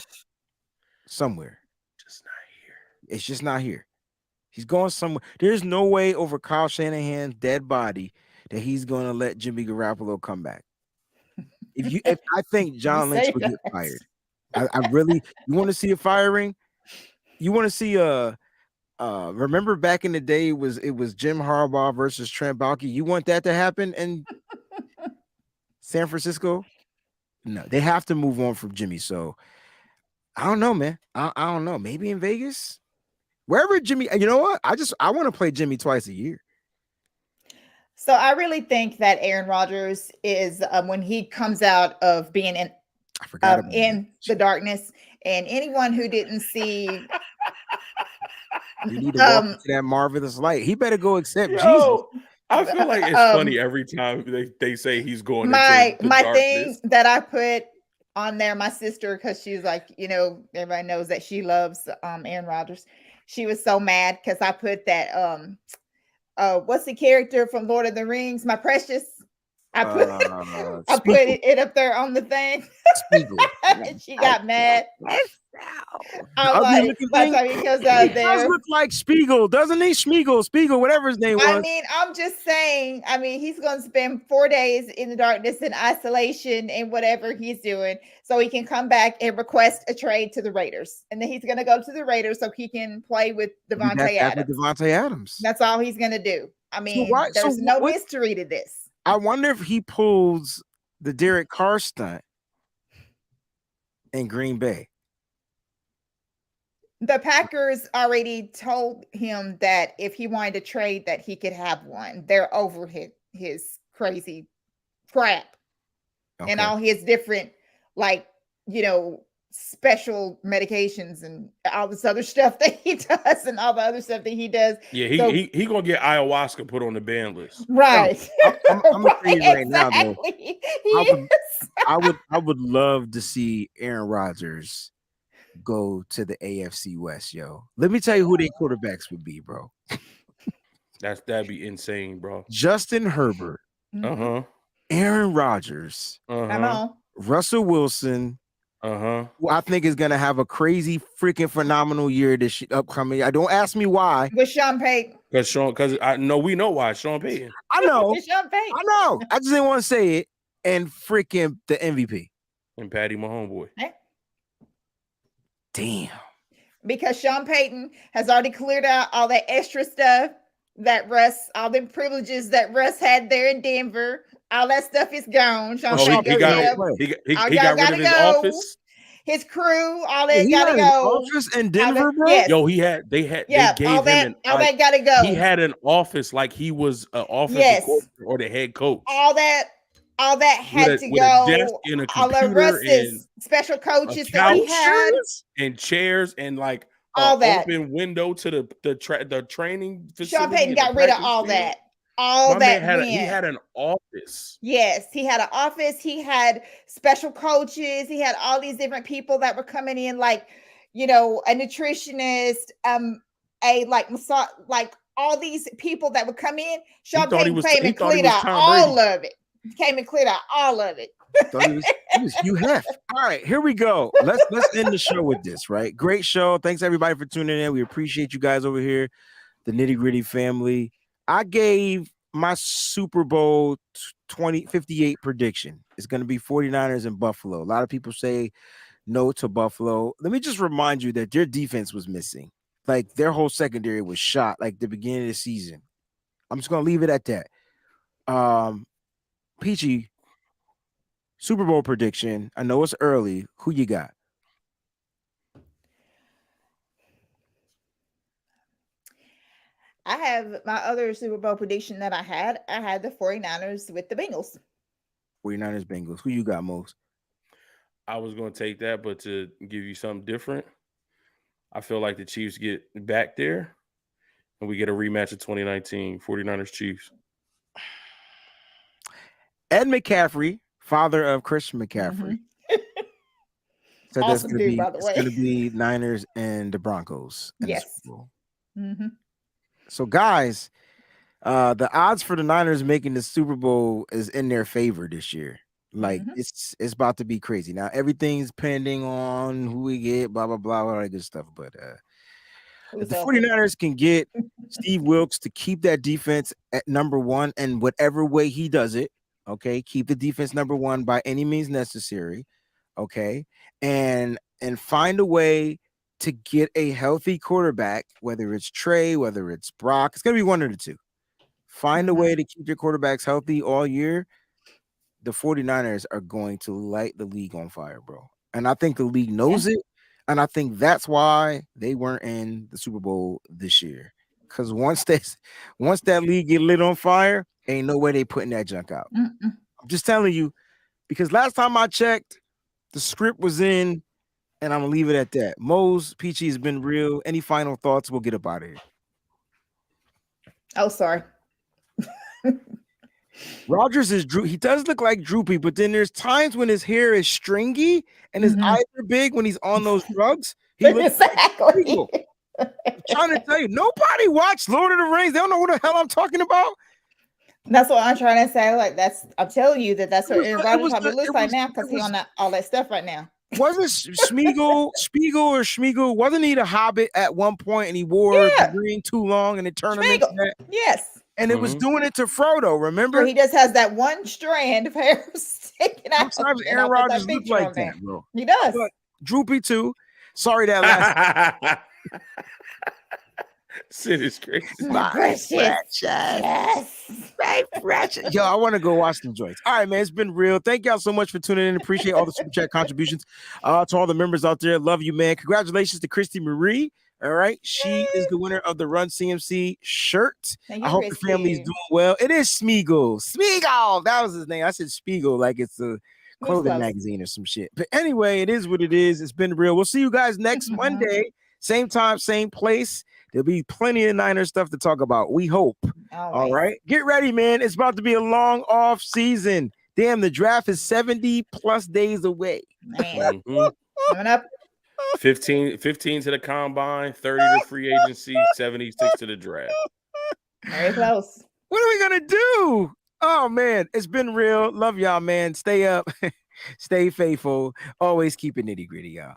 somewhere. Just not here. It's just not here. He's going somewhere. There's no way over Kyle Shanahan's dead body that he's going to let Jimmy Garoppolo come back. If I think John Lynch would get fired, I really. You want to see a firing? You want to see remember back in the day it was Jim Harbaugh versus Trent Baalke. You want that to happen in San Francisco? No, they have to move on from Jimmy. So I don't know, man. I don't know. Maybe in Vegas, wherever Jimmy. You know what? I want to play Jimmy twice a year. So I really think that Aaron Rodgers is when he comes out of being in the darkness, and anyone who didn't see, you need to walk into that marvelous light. He better go accept Jesus. I feel like it's funny every time they say he's going into the darkness. Thing that I put on there, my sister, because she's like, everybody knows that she loves Aaron Rodgers. She was so mad because I put that what's the character from Lord of the Rings? My Precious. I put it up there on the thing. And she got mad. He comes out there. Does look like Spiegel, doesn't he? Spiegel, whatever his name was. I mean, I'm just saying. I mean, he's going to spend 4 days in the darkness and isolation and whatever he's doing, so he can come back and request a trade to the Raiders, and then he's going to go to the Raiders so he can play with Devontae Adams. That's all he's going to do. I mean, there's no mystery to this. I wonder if he pulls the Derek Carr stunt in Green Bay. The Packers already told him that if he wanted to trade, that he could have one. They're over his crazy crap and all his different, special medications and all this other stuff that he does and all the other stuff that he does. Yeah, he gonna get ayahuasca put on the ban list. Right. I'm gonna tell you right now, though. I would love to see Aaron Rodgers go to the AFC West, yo. Let me tell you who their quarterbacks would be, bro. That'd be insane, bro. Justin Herbert, Aaron Rodgers, Russell Wilson, who I think is gonna have a crazy freaking phenomenal year this upcoming. Don't ask me why. With Sean Payton. Because I know we know why. Sean Payton. I know. Sean Payton. I know. I just didn't want to say it. And freaking the MVP. And Patty, my homeboy. Damn. Because Sean Payton has already cleared out all that extra stuff that all the privileges that Russ had there in Denver. All that stuff is gone. Sean Payton he got rid of his office. His crew, all that gotta go. Office in Denver, bro. Yes. Yo, they gave all him that gotta go. He had an office like he was an offensive coach or the head coach. All that had to go. All of Russ's special coaches that he had, and chairs, and all that open window to the training facility. Sean Payton got rid of all that. all My that man win. he had an office. Yes, he had an office. He had special coaches. He had all these different people that were coming in, like, you know, a nutritionist, a like massage, like all these people that would come in. Sean Payton came and cleared out all of it. Came and cleared out all of it. Thought he was Hugh Hef. All right, here we go. Let's end the show with this, right? Great show. Thanks everybody for tuning in. We appreciate you guys over here, the Nitty Gritty family. I gave my Super Bowl 58 prediction. It's going to be 49ers and Buffalo. A lot of people say no to Buffalo. Let me just remind you that their defense was missing. Like, their whole secondary was shot like the beginning of the season. I'm just going to leave it at that. Peachy, Super Bowl prediction. I know it's early. Who you got? I have my other Super Bowl prediction that I had. I had the 49ers with the Bengals. 49ers, Bengals. Who you got, most? I was going to take that, but to give you something different, I feel like the Chiefs get back there and we get a rematch of 2019, 49ers Chiefs. Ed McCaffrey, father of Christian McCaffrey. So awesome that's dude, by the way. It's going to be Niners and the Broncos. Yes. So, guys, the odds for the Niners making the Super Bowl is in their favor this year. Like, it's about to be crazy. Now, everything's pending on who we get, blah, blah, blah, all that good stuff. But if the 49ers can get Steve Wilkes to keep that defense at number one, and whatever way he does it, okay, keep the defense number one by any means necessary, okay, and find a way to get a healthy quarterback, whether it's Trey, whether it's Brock, it's going to be one of the two. Find a way to keep your quarterbacks healthy all year. The 49ers are going to light the league on fire, bro. And I think the league knows it. And I think that's why they weren't in the Super Bowl this year. Because once that league get lit on fire, ain't no way they putting that junk out. I'm just telling you, because last time I checked, the script was in, and I'm gonna leave it at that. Mose, Peachy has been real. Any final thoughts? We'll get up out of here. Oh, sorry. Rodgers is he does look like droopy, but then there's times when his hair is stringy and his eyes are big when he's on those drugs. He looks exactly. I'm trying to tell you, nobody watched Lord of the Rings. They don't know what the hell I'm talking about. That's what I'm trying to say. Like, I'm telling you that's what Aaron Rodgers probably looks like now, because he's on all that stuff right now. Wasn't Spiegel, wasn't he the Hobbit at one point, and he wore the green too long and it turned him into that? Yes. And it was doing it to Frodo, remember? So he just has that one strand of hair sticking out. Sometimes Aaron Rodgers looks like that, bro. He does. But droopy too. Sorry that last. Sid is crazy. My precious. Yes. My precious. Yo, I want to go watch some joints. All right, man. It's been real. Thank y'all so much for tuning in. Appreciate all the super chat contributions. To all the members out there. Love you, man. Congratulations to Christy Marie. All right. She is the winner of the Run CMC shirt. I hope the family is doing well. It is Smeagol. Smeagol. That was his name. I said Spiegel like it's a clothing magazine or some shit. But anyway, it is what it is. It's been real. We'll see you guys next Monday. Same time, same place. There'll be plenty of Niners stuff to talk about. We hope. All right. Get ready, man. It's about to be a long off season. Damn, the draft is 70 plus days away. Man. Coming up. 15 to the combine, 30 to free agency, 76 to the draft. Very close. What are we going to do? Oh, man. It's been real. Love y'all, man. Stay up. Stay faithful. Always keep it nitty gritty, y'all.